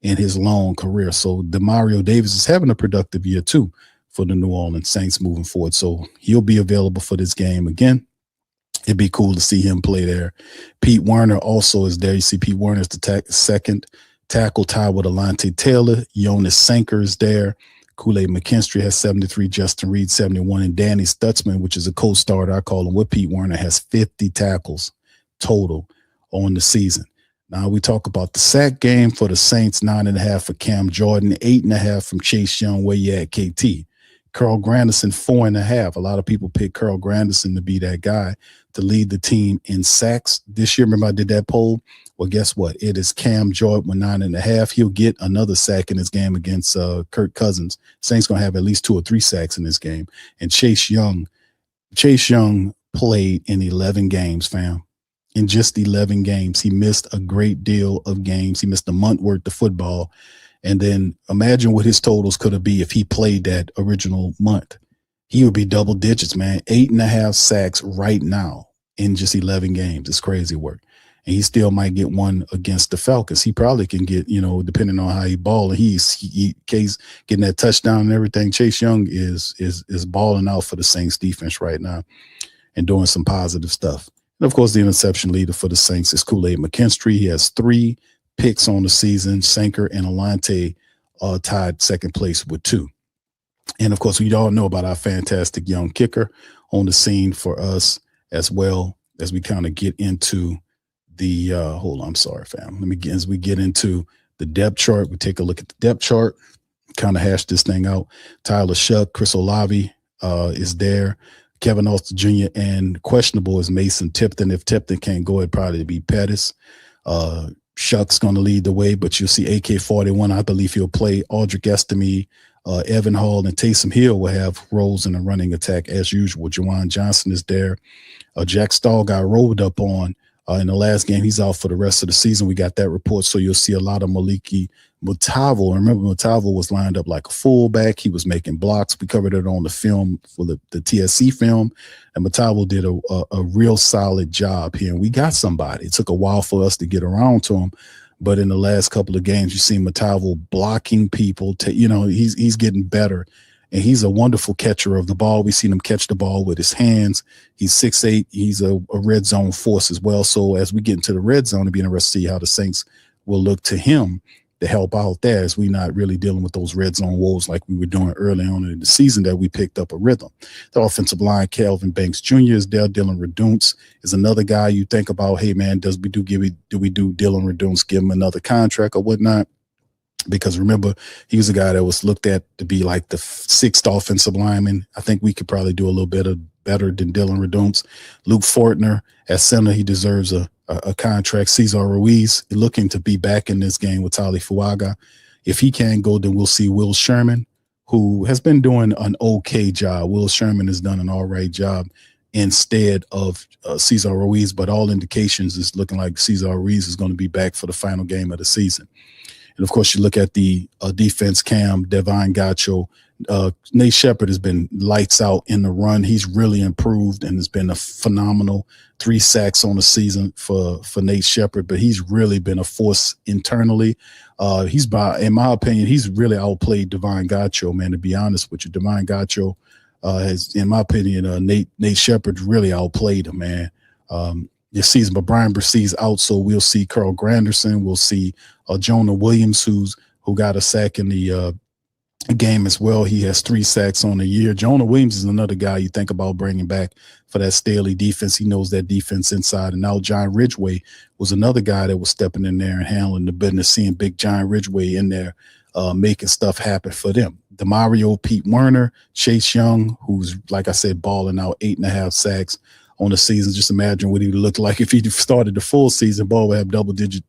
in his long career. So Demario Davis is having a productive year too for the New Orleans Saints moving forward. So he'll be available for this game again. It'd be cool to see him play there. Pete Werner also is there. You see Pete Werner is the second tackle, tied with Alante Taylor. Jonas Sanker is there. Kool-Aid McKinstry has 73. Justin Reed, 71. And Danny Stutzman, which is a co-starter, I call him, with Pete Werner, has 50 tackles total on the season. Now we talk about the sack game for the Saints, 9.5 for Cam Jordan, 8.5 from Chase Young. Where you at, KT? Carl Granderson, 4.5. A lot of people pick Carl Granderson to be that guy to lead the team in sacks this year. Remember I did that poll? Well, guess what? It is Cam Jordan with 9.5. He'll get another sack in this game against Kirk Cousins. Saints going to have at least 2 or 3 sacks in this game. And Chase Young played in 11 games, fam. In just 11 games. He missed a great deal of games. He missed a month worth of football. And then imagine what his totals could have been if he played that original month. He would be double digits, man. 8.5 sacks right now in just 11 games. It's crazy work. And he still might get one against the Falcons. He probably can get, depending on how he ball. And he's getting that touchdown and everything. Chase Young is balling out for the Saints defense right now and doing some positive stuff. And of course, the interception leader for the Saints is Kool-Aid McKinstry. He has 3 picks on the season. Sanker and Alante tied second place with 2. And of course, we all know about our fantastic young kicker on the scene for us as well as we kind of get into the hold on, I'm sorry, fam. As we get into the depth chart, we take a look at the depth chart, kind of hash this thing out. Tyler Shuck, Chris Olave is there. Kevin Austin Jr. and questionable is Mason Tipton. If Tipton can't go, it'd probably be Pettis. Shuck's going to lead the way, but you'll see AK-41. I believe he'll play. Aldrick Estime, Evan Hall, and Taysom Hill will have roles in the running attack as usual. Juwan Johnson is there. Jack Stahl got rolled up on in the last game. He's out for the rest of the season. We got that report, so you'll see a lot of Maliki Mutavo. Remember, Mutavo was lined up like a fullback. He was making blocks. We covered it on the film for the TSC film, and Mutavo did a real solid job here. And we got somebody. It took a while for us to get around to him, but in the last couple of games, you see Mutavo blocking people. He's getting better, and he's a wonderful catcher of the ball. We've seen him catch the ball with his hands. He's 6'8". He's a red zone force as well. So as we get into the red zone, it'll be interesting to see how the Saints will look to him to help out there, as we're not really dealing with those red zone woes like we were doing early on in the season that we picked up a rhythm. The offensive line, Calvin Banks Jr. is there. Dylan Reduns is another guy you think about, hey, man, do we do Dylan Reduns, give him another contract or whatnot? because remember, he was a guy that was looked at to be like the sixth offensive lineman. I think we could probably do a little bit better than Dylan Redounce. Luke Fortner at center, he deserves a contract. Cesar Ruiz looking to be back in this game with Tali Fuaga. If he can't go, then we'll see Will Sherman, who has been doing an okay job. Will Sherman has done an all right job instead of Cesar Ruiz, but all indications is looking like Cesar Ruiz is going to be back for the final game of the season. And of course, you look at the defense cam, Devine Gacho. Nate Shepard has been lights out in the run. He's really improved and has been a phenomenal 3 sacks on the season for Nate Shepard, but he's really been a force internally. In my opinion, he's really outplayed Devine Gacho, man, to be honest with you. Devine Gacho has, in my opinion, Nate Shepard really outplayed him, man. This season, but Brian Bressee's out, so we'll see Carl Granderson. We'll see Jonah Williams, who got a sack in the game as well. He has 3 sacks on the year. Jonah Williams is another guy you think about bringing back for that Staley defense. He knows that defense inside and out. John Ridgway was another guy that was stepping in there and handling the business, seeing big John Ridgway in there making stuff happen for them. DeMario Pete Werner, Chase Young, who's, like I said, balling out 8.5 sacks on the season. Just imagine what he would look like if he started the full season. Ball would have double-digit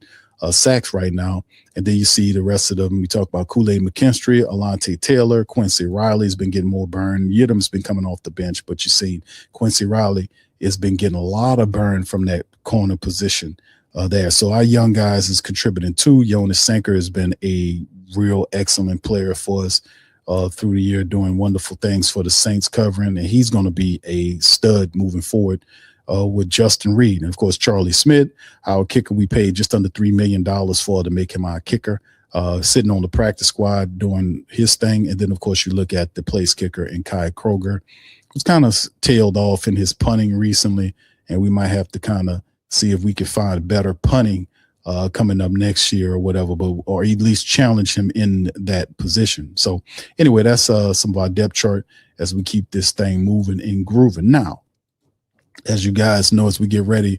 sacks right now. And then you see the rest of them. We talk about Kool-Aid McKinstry, Alante Taylor, Quincy Riley's been getting more burn. Yidam's been coming off the bench, but you see Quincy Riley has been getting a lot of burn from that corner position there. So our young guys is contributing too. Jonas Sanker has been a real excellent player for us through the year, doing wonderful things for the Saints covering, and he's going to be a stud moving forward with Justin Reed. And, of course, Charlie Smith, our kicker, we paid just under $3 million for to make him our kicker, sitting on the practice squad doing his thing. And then, of course, you look at the place kicker in Kai Kroger, who's kind of tailed off in his punting recently, and we might have to kind of see if we can find better punting coming up next year or whatever, or at least challenge him in that position. So anyway, that's some of our depth chart as we keep this thing moving and grooving. Now, as you guys know, as we get ready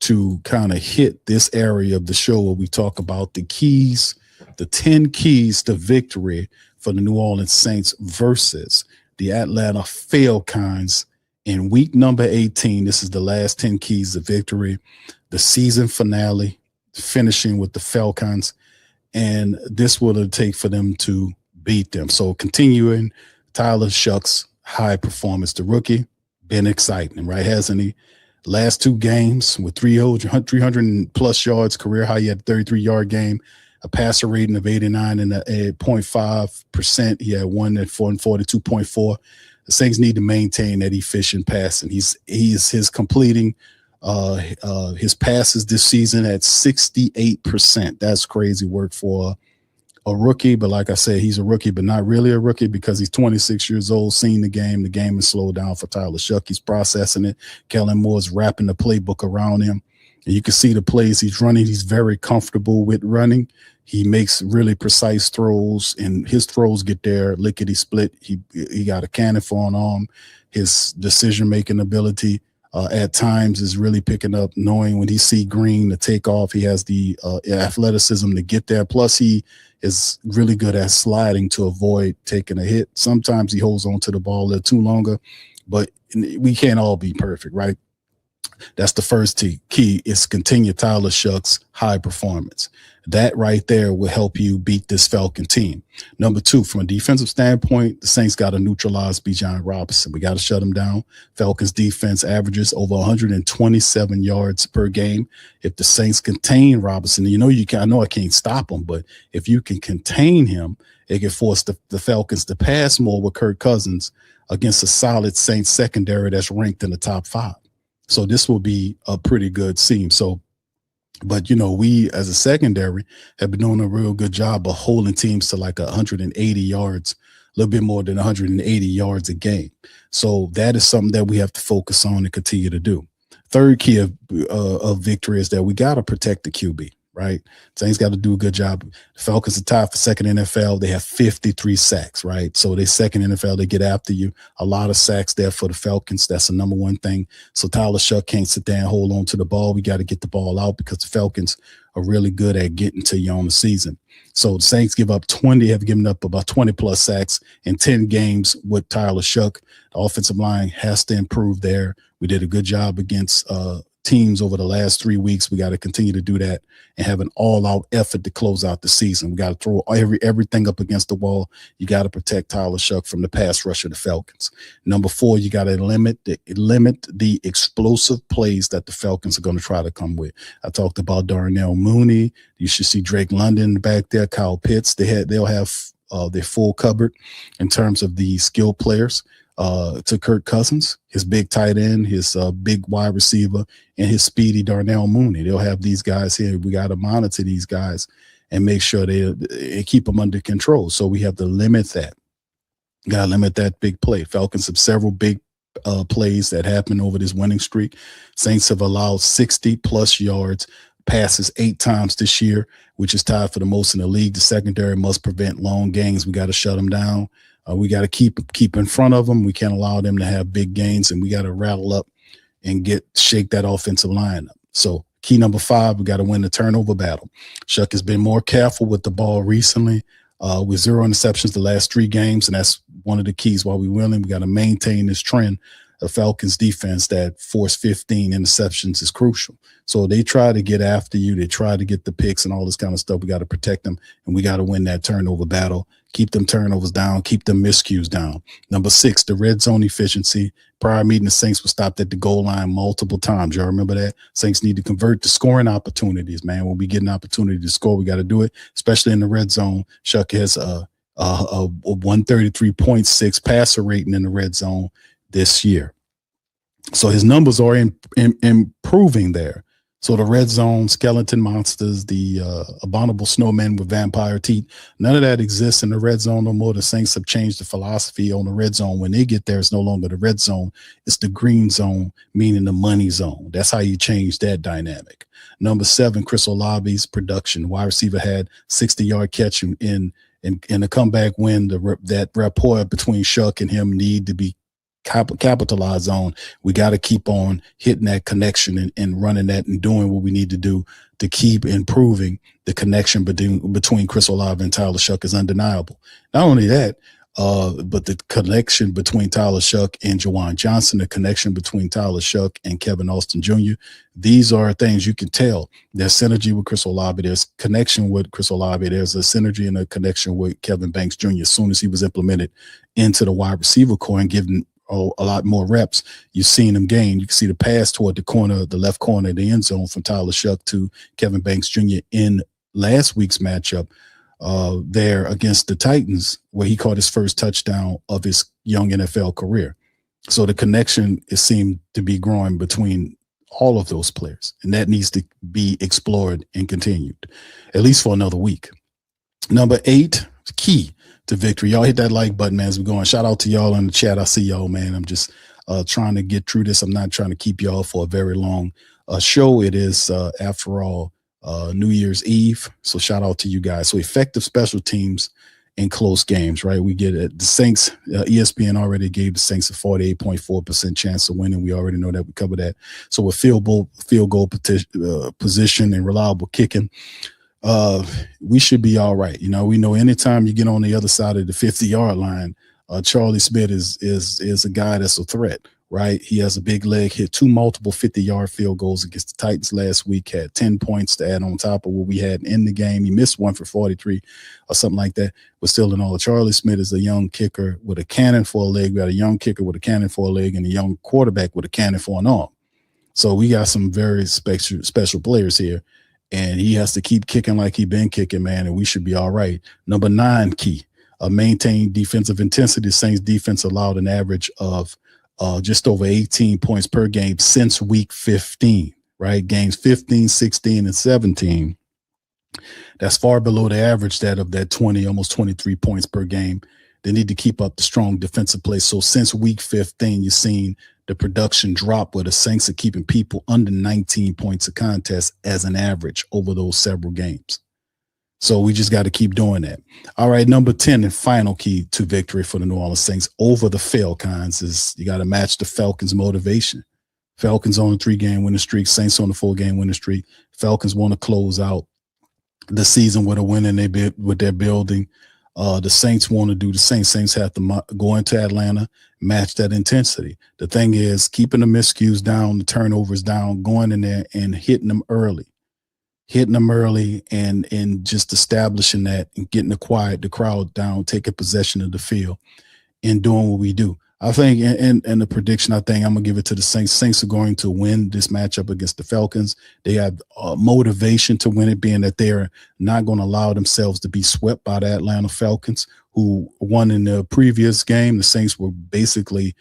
to kind of hit this area of the show where we talk about the keys, the 10 keys to victory for the New Orleans Saints versus the Atlanta Falcons in week number 18. This is the last 10 keys to victory, the season finale, finishing with the Falcons, and this will it take for them to beat them. So continuing Tyler Shuck's high performance, the rookie, been exciting, right? Hasn't he? Last 2 games with 300 plus yards, career high. He had a 33-yard game, a passer rating of 89.5%. He had one at 442.4. The Saints need to maintain that efficient passing. His completing his passes this season at 68%. That's crazy work for a rookie. But like I said, he's a rookie, but not really a rookie because he's 26 years old, seeing the game. The game is slowed down for Tyler Shuck. He's processing it. Kellen Moore's wrapping the playbook around him. And you can see the plays he's running. He's very comfortable with running. He makes really precise throws, and his throws get there lickety split. He got a cannon for an arm. His decision-making ability at times is really picking up, knowing when he see green to take off. He has the athleticism to get there. Plus, he is really good at sliding to avoid taking a hit. Sometimes he holds on to the ball a little too longer, but we can't all be perfect, right? That's the first key is continue Tyler Shuck's high performance. That right there will help you beat this Falcon team. Number 2, from a defensive standpoint, the Saints got to neutralize Bijan Robinson. We got to shut him down. Falcons defense averages over 127 yards per game. If the Saints contain Robinson, I know I can't stop him, but if you can contain him, it can force the Falcons to pass more with Kirk Cousins against a solid Saints secondary that's ranked in the top 5. So this will be a pretty good seam. But we as a secondary have been doing a real good job of holding teams to like 180 yards, a little bit more than 180 yards a game. So that is something that we have to focus on and continue to do. Third key of victory is that we got to protect the QB, right? Saints got to do a good job. The Falcons are tied for second NFL. They have 53 sacks, right? So they second NFL. They get after you. A lot of sacks there for the Falcons. That's the number one thing. So Tyler Shuck can't sit there and hold on to the ball. We got to get the ball out because the Falcons are really good at getting to you on the season. So the Saints have given up about 20 plus sacks in 10 games with Tyler Shuck. The offensive line has to improve there. We did a good job against teams over the last 3 weeks. We got to continue to do that and have an all-out effort to close out the season. We got to throw everything up against the wall. You got to protect Tyler Shuck from the pass rush of the Falcons. Number 4, you got to limit the explosive plays that the Falcons are going to try to come with. I talked about Darnell Mooney. You should see Drake London back there, Kyle Pitts. They'll have their full cupboard in terms of the skill players. To Kirk Cousins, his big tight end, his big wide receiver, and his speedy Darnell Mooney. They'll have these guys here. We got to monitor these guys and make sure they keep them under control. So we have to limit that. Got to limit that big play. Falcons have several big plays that happened over this winning streak. Saints have allowed 60-plus yards passes 8 times this year, which is tied for the most in the league. The secondary must prevent long gains. We got to shut them down. We got to keep in front of them. We can't allow them to have big gains, and we got to rattle up and shake that offensive line up. So key number 5, we got to win the turnover battle. Shuck has been more careful with the ball recently with 0 interceptions the last 3 games, and that's one of the keys while we're winning. We got to maintain this trend. The Falcons defense that forced 15 interceptions is crucial. So they try to get after you. They try to get the picks and all this kind of stuff. We got to protect them, and we got to win that turnover battle. Keep them turnovers down. Keep them miscues down. Number 6, the red zone efficiency. Prior meeting, the Saints were stopped at the goal line multiple times. Y'all remember that? Saints need to convert to scoring opportunities, man. When we get an opportunity to score, we got to do it, especially in the red zone. Shuck has a 133.6 passer rating in the red zone this year. So his numbers are improving there. So the red zone, skeleton monsters, the abominable snowmen with vampire teeth, none of that exists in the red zone no more. The Saints have changed the philosophy on the red zone. When they get there, it's no longer the red zone. It's the green zone, meaning the money zone. That's how you change that dynamic. Number 7, Chris Olave's production. Wide receiver had 60-yard catch in a comeback win. That rapport between Shuck and him need to be capitalize on. We got to keep on hitting that connection and running that and doing what we need to do to keep improving the connection between Chris Olave and Tyler Shuck is undeniable. Not only that, but the connection between Tyler Shuck and Jawan Johnson, the connection between Tyler Shuck and Kevin Austin Jr. These are things you can tell. There's synergy with Chris Olave. There's connection with Chris Olave. There's a synergy and a connection with Kevin Banks Jr. As soon as he was implemented into the wide receiver core and given a lot more reps, you've seen him gain. You can see the pass toward the left corner of the end zone from Tyler Shuck to Kevin Banks Jr. in last week's matchup there against the Titans, where he caught his first touchdown of his young NFL career. So the connection seemed to be growing between all of those players, and that needs to be explored and continued, at least for another week. Number 8, key to victory. Y'all hit that like button, man, as we're going. Shout out to y'all in the chat. I see y'all, man. I'm just trying to get through this. I'm not trying to keep y'all for a very long show. It is, after all, New Year's Eve. So shout out to you guys. So effective special teams in close games, right? We get it. The Saints, ESPN already gave the Saints a 48.4% chance of winning. We already know that. We covered that. So with field goal position and reliable kicking, we should be all right. You know, we know anytime you get on the other side of the 50-yard line, Charlie Smith is a guy that's a threat, right? He has a big leg, hit 2 multiple 50-yard field goals against the Titans last week, had 10 points to add on top of what we had in the game. He missed one for 43 or something like that, but still in all, Charlie Smith is a young kicker with a cannon for a leg. We got a young kicker with a cannon for a leg and a young quarterback with a cannon for an arm. So we got some very special players here. And he has to keep kicking like he's been kicking, man, and we should be all right. Number 9, key, maintain defensive intensity. Saints defense allowed an average of just over 18 points per game since week 15, right? Games 15, 16, and 17. That's far below the average of that 20, almost 23 points per game. They need to keep up the strong defensive play. So since week 15, you've seen the production drop where the Saints are keeping people under 19 points a contest as an average over those several games. So we just got to keep doing that. All right, number 10 and final key to victory for the New Orleans Saints over the Falcons is you got to match the Falcons' motivation. Falcons on a 3-game winning streak, Saints on a 4-game winning streak. Falcons want to close out the season with a win with their building. The Saints want to do the same. Saints have to go into Atlanta, match that intensity. The thing is keeping the miscues down, the turnovers down, going in there and hitting them early and just establishing that and getting the crowd down, taking possession of the field and doing what we do. I think in the prediction, I think I'm going to give it to the Saints. Saints are going to win this matchup against the Falcons. They have motivation to win it, being that they're not going to allow themselves to be swept by the Atlanta Falcons, who won in the previous game. The Saints were basically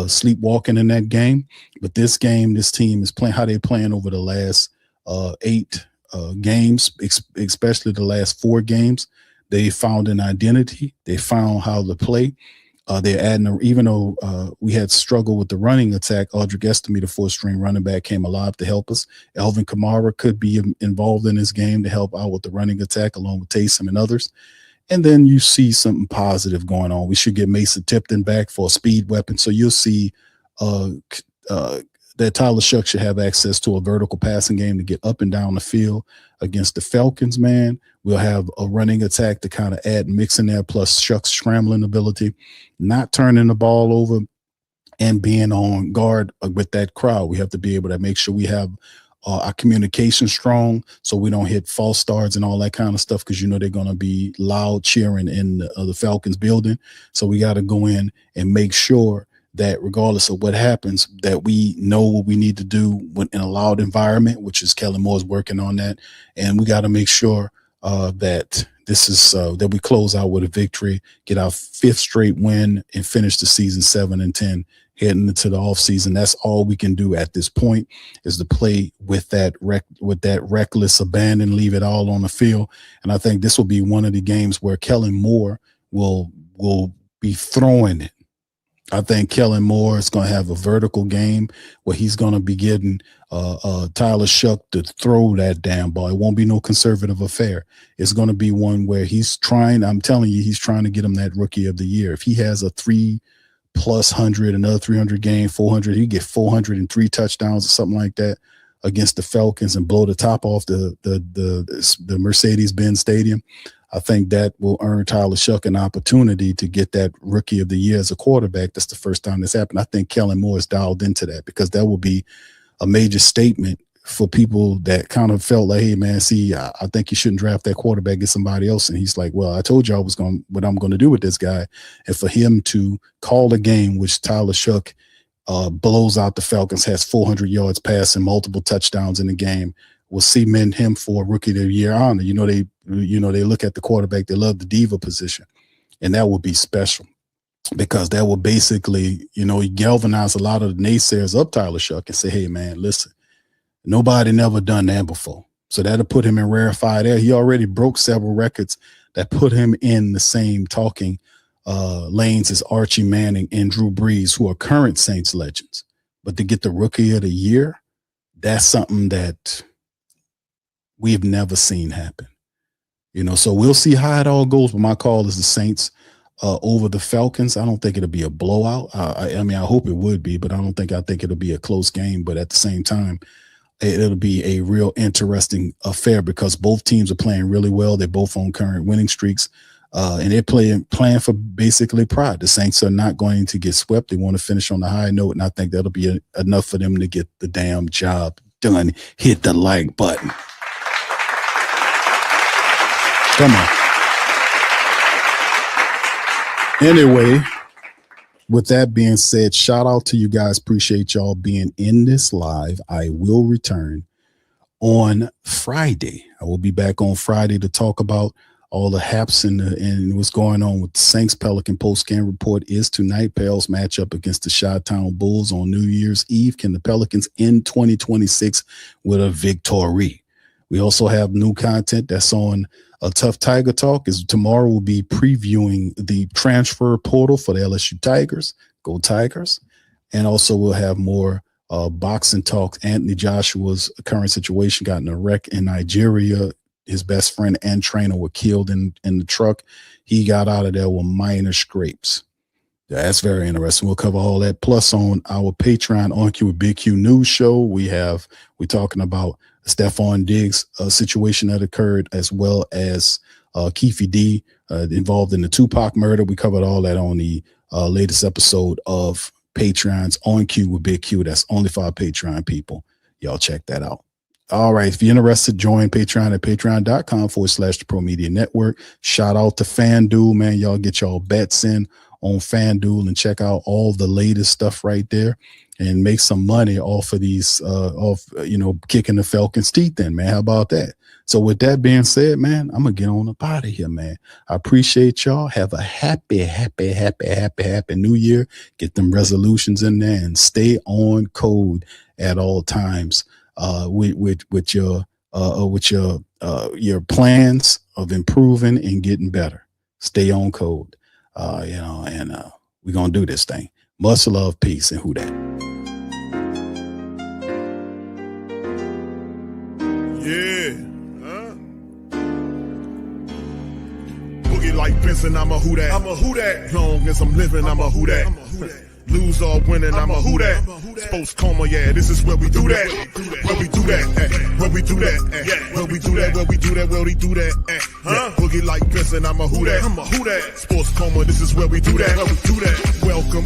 sleepwalking in that game. But this game, this team is playing how they're playing over the last 8 games, especially the last 4 games. They found an identity. They found how to play. They're adding, even though we had struggled with the running attack, Audric Estime, the 4th-string running back, came alive to help us. Alvin Kamara could be involved in this game to help out with the running attack, along with Taysom and others. And then you see something positive going on. We should get Mason Tipton back for a speed weapon. So you'll see that Tyler Shuck should have access to a vertical passing game to get up and down the field against the Falcons, man. We'll have a running attack to kind of add mix in there, plus Shuck's scrambling ability, not turning the ball over and being on guard with that crowd. We have to be able to make sure we have our communication strong so we don't hit false starts and all that kind of stuff, because they're going to be loud cheering in the Falcons building. So we got to go in and make sure that regardless of what happens, that we know what we need to do in a loud environment, which is Kellen Moore's working on that. And we got to make sure that this is that we close out with a victory, get our 5th straight win, and finish the season 7-10 heading into the offseason. That's all we can do at this point, is to play with that reckless abandon, leave it all on the field. And I think this will be one of the games where Kellen Moore will be throwing it. I think Kellen Moore is going to have a vertical game where he's going to be getting Tyler Shuck to throw that damn ball. It won't be no conservative affair. It's going to be one where he's trying, I'm telling you, he's trying to get him that rookie of the year. If he has a 3+ 100, another 300 game, 400, he get 403 touchdowns or something like that against the Falcons and blow the top off the Mercedes-Benz Stadium. I think that will earn Tyler Shuck an opportunity to get that rookie of the year as a quarterback. That's the first time this happened. I think Kellen Moore is dialed into that, because that will be a major statement for people that kind of felt like, hey, man, see, I think you shouldn't draft that quarterback, get somebody else. And he's like, well, I told you what I'm going to do with this guy. And for him to call a game which Tyler Shuck blows out the Falcons, has 400 yards passing, multiple touchdowns in the game, will cement him for Rookie of the Year honor. They look at the quarterback, they love the diva position, and that will be special, because that will basically, galvanize a lot of the naysayers up Tyler Shuck and say, hey, man, listen, nobody never done that before. So that'll put him in rarefied air. He already broke several records that put him in the same talking lanes as Archie Manning and Drew Brees, who are current Saints legends. But to get the Rookie of the Year, that's something that we've never seen happen. So we'll see how it all goes. But my call is the Saints over the Falcons. I don't think it'll be a blowout. I hope it would be, but I think it'll be a close game. But at the same time, it'll be a real interesting affair, because both teams are playing really well. They're both on current winning streaks, and they're playing for basically pride. The Saints are not going to get swept. They want to finish on a high note, and I think that'll be enough for them to get the damn job done. Hit the like button. Come on. Anyway, with that being said, shout out to you guys. Appreciate y'all being in this live. I will return on Friday. I will be back on Friday to talk about all the haps and what's going on with the Saints. Pelican post-game report is tonight. Pels match up against the Chi-Town Bulls on New Year's Eve. Can the Pelicans end 2026 with a victory? We also have new content that's on a Tough Tiger Talk. Tomorrow we'll be previewing the transfer portal for the LSU Tigers. Go Tigers. And also we'll have more boxing talks. Anthony Joshua's current situation, got in a wreck in Nigeria. His best friend and trainer were killed in the truck. He got out of there with minor scrapes. That's very interesting. We'll cover all that. Plus on our Patreon, On Cue with Big Q News Show, we're talking about Stephon Diggs situation that occurred, as well as Keefe D involved in the Tupac murder. We covered all that on the latest episode of Patreon's On Cue with Big Q. That's only for our Patreon people. Y'all check that out. All right. If you're interested, join Patreon at patreon.com/the Pro Media Network. Shout out to FanDuel, man. Y'all get y'all bets in on FanDuel and check out all the latest stuff right there and make some money off of these, kicking the Falcons' teeth in, man. How about that? So with that being said, man, I'm going to get on up out of here, man. I appreciate y'all. Have a happy new year. Get them resolutions in there and stay on code at all times. With your plans of improving and getting better. Stay on code, and we're gonna do this thing. Much love, peace, and who that. Yeah, boogie like Benson, I'm a who that. I'm a who that. Long as I'm living, I'm a who that. Lose or winning, I'm a who that. Sports Coma, yeah, this is where we do that. Where we do that, where we do that, where we do that, where we do that, where we do that. Boogie like Benson, I'm a who that. I'm a who that. Sports Coma, this is where we do that. Where we do that. Welcome.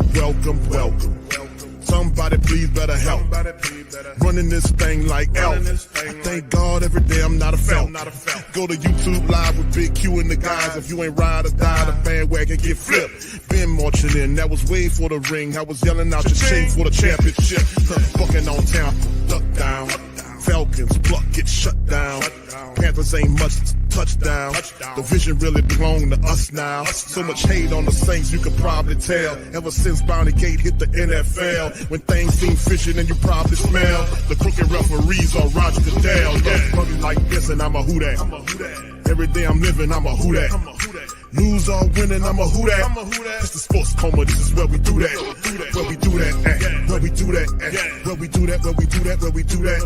Somebody please better help. Running this thing like Elf. I thank God every day I'm not a Falcon. Go to YouTube Live with Big Q and the guys. If you ain't ride or die, the bandwagon get flipped. Been marching in, that was way for the ring. I was yelling out your shame for the championship. Bucking on town, duck down. Falcons, pluck, get shut down. Panthers ain't much touchdown. The vision really belong to us now. So much hate on the Saints, you could probably tell. Ever since Bounty Gate hit the NFL, when things seem fishy and you probably smell the crooked referees on Roger Goodell. Yeah, bugging like this and I'm a who that. Every day I'm living, I'm a who that. Lose or winning, I'm a who that. It's the Sports Coma, this is where we do that. Where we do that, where we do that, where we do that, where we do that, where we do that.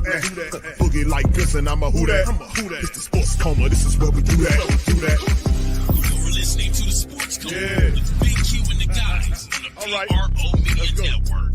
Boogie like this and I'm a who that. It's the Sports Coma, this is where we do that. You're listening to the Sports Coma with Big Q and the guys on the PRO Media Network.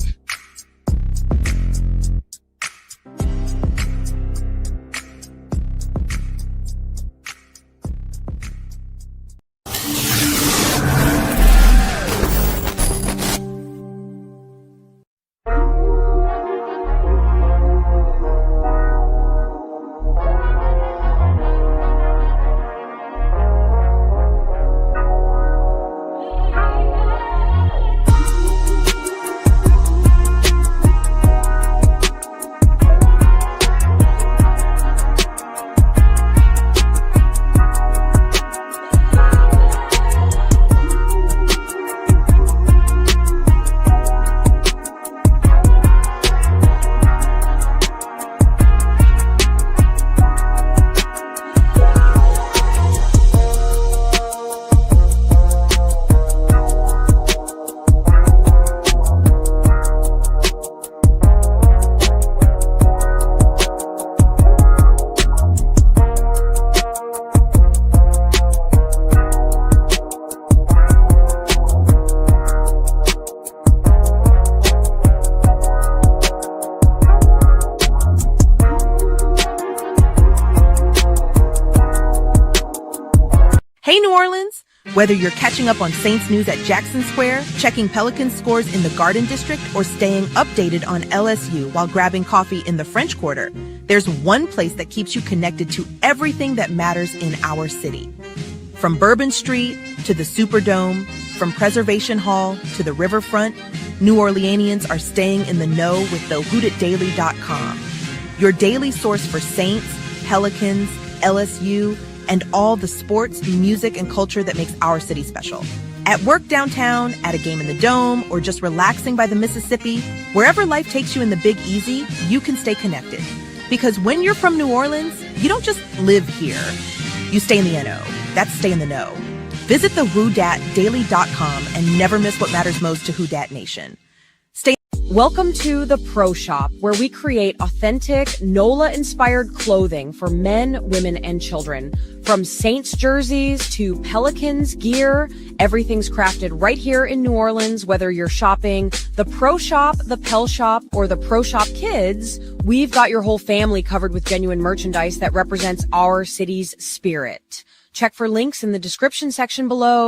Hey, New Orleans! Whether you're catching up on Saints news at Jackson Square, checking Pelicans scores in the Garden District, or staying updated on LSU while grabbing coffee in the French Quarter, there's one place that keeps you connected to everything that matters in our city. From Bourbon Street to the Superdome, from Preservation Hall to the Riverfront, New Orleanians are staying in the know with the WhoDatDaily.com, your daily source for Saints, Pelicans, LSU, and all the sports, music, and culture that makes our city special. At work downtown, at a game in the Dome, or just relaxing by the Mississippi, wherever life takes you in the Big Easy, you can stay connected. Because when you're from New Orleans, you don't just live here. You stay in the NO. That's stay in the know. Visit the WhoDatDaily.com and never miss what matters most to Who Dat Nation. Welcome to the Pro Shop, where we create authentic NOLA-inspired clothing for men, women, and children. From Saints jerseys to Pelicans gear, everything's crafted right here in New Orleans. Whether you're shopping the Pro Shop, the Pel Shop, or the Pro Shop Kids, we've got your whole family covered with genuine merchandise that represents our city's spirit. Check for links in the description section below.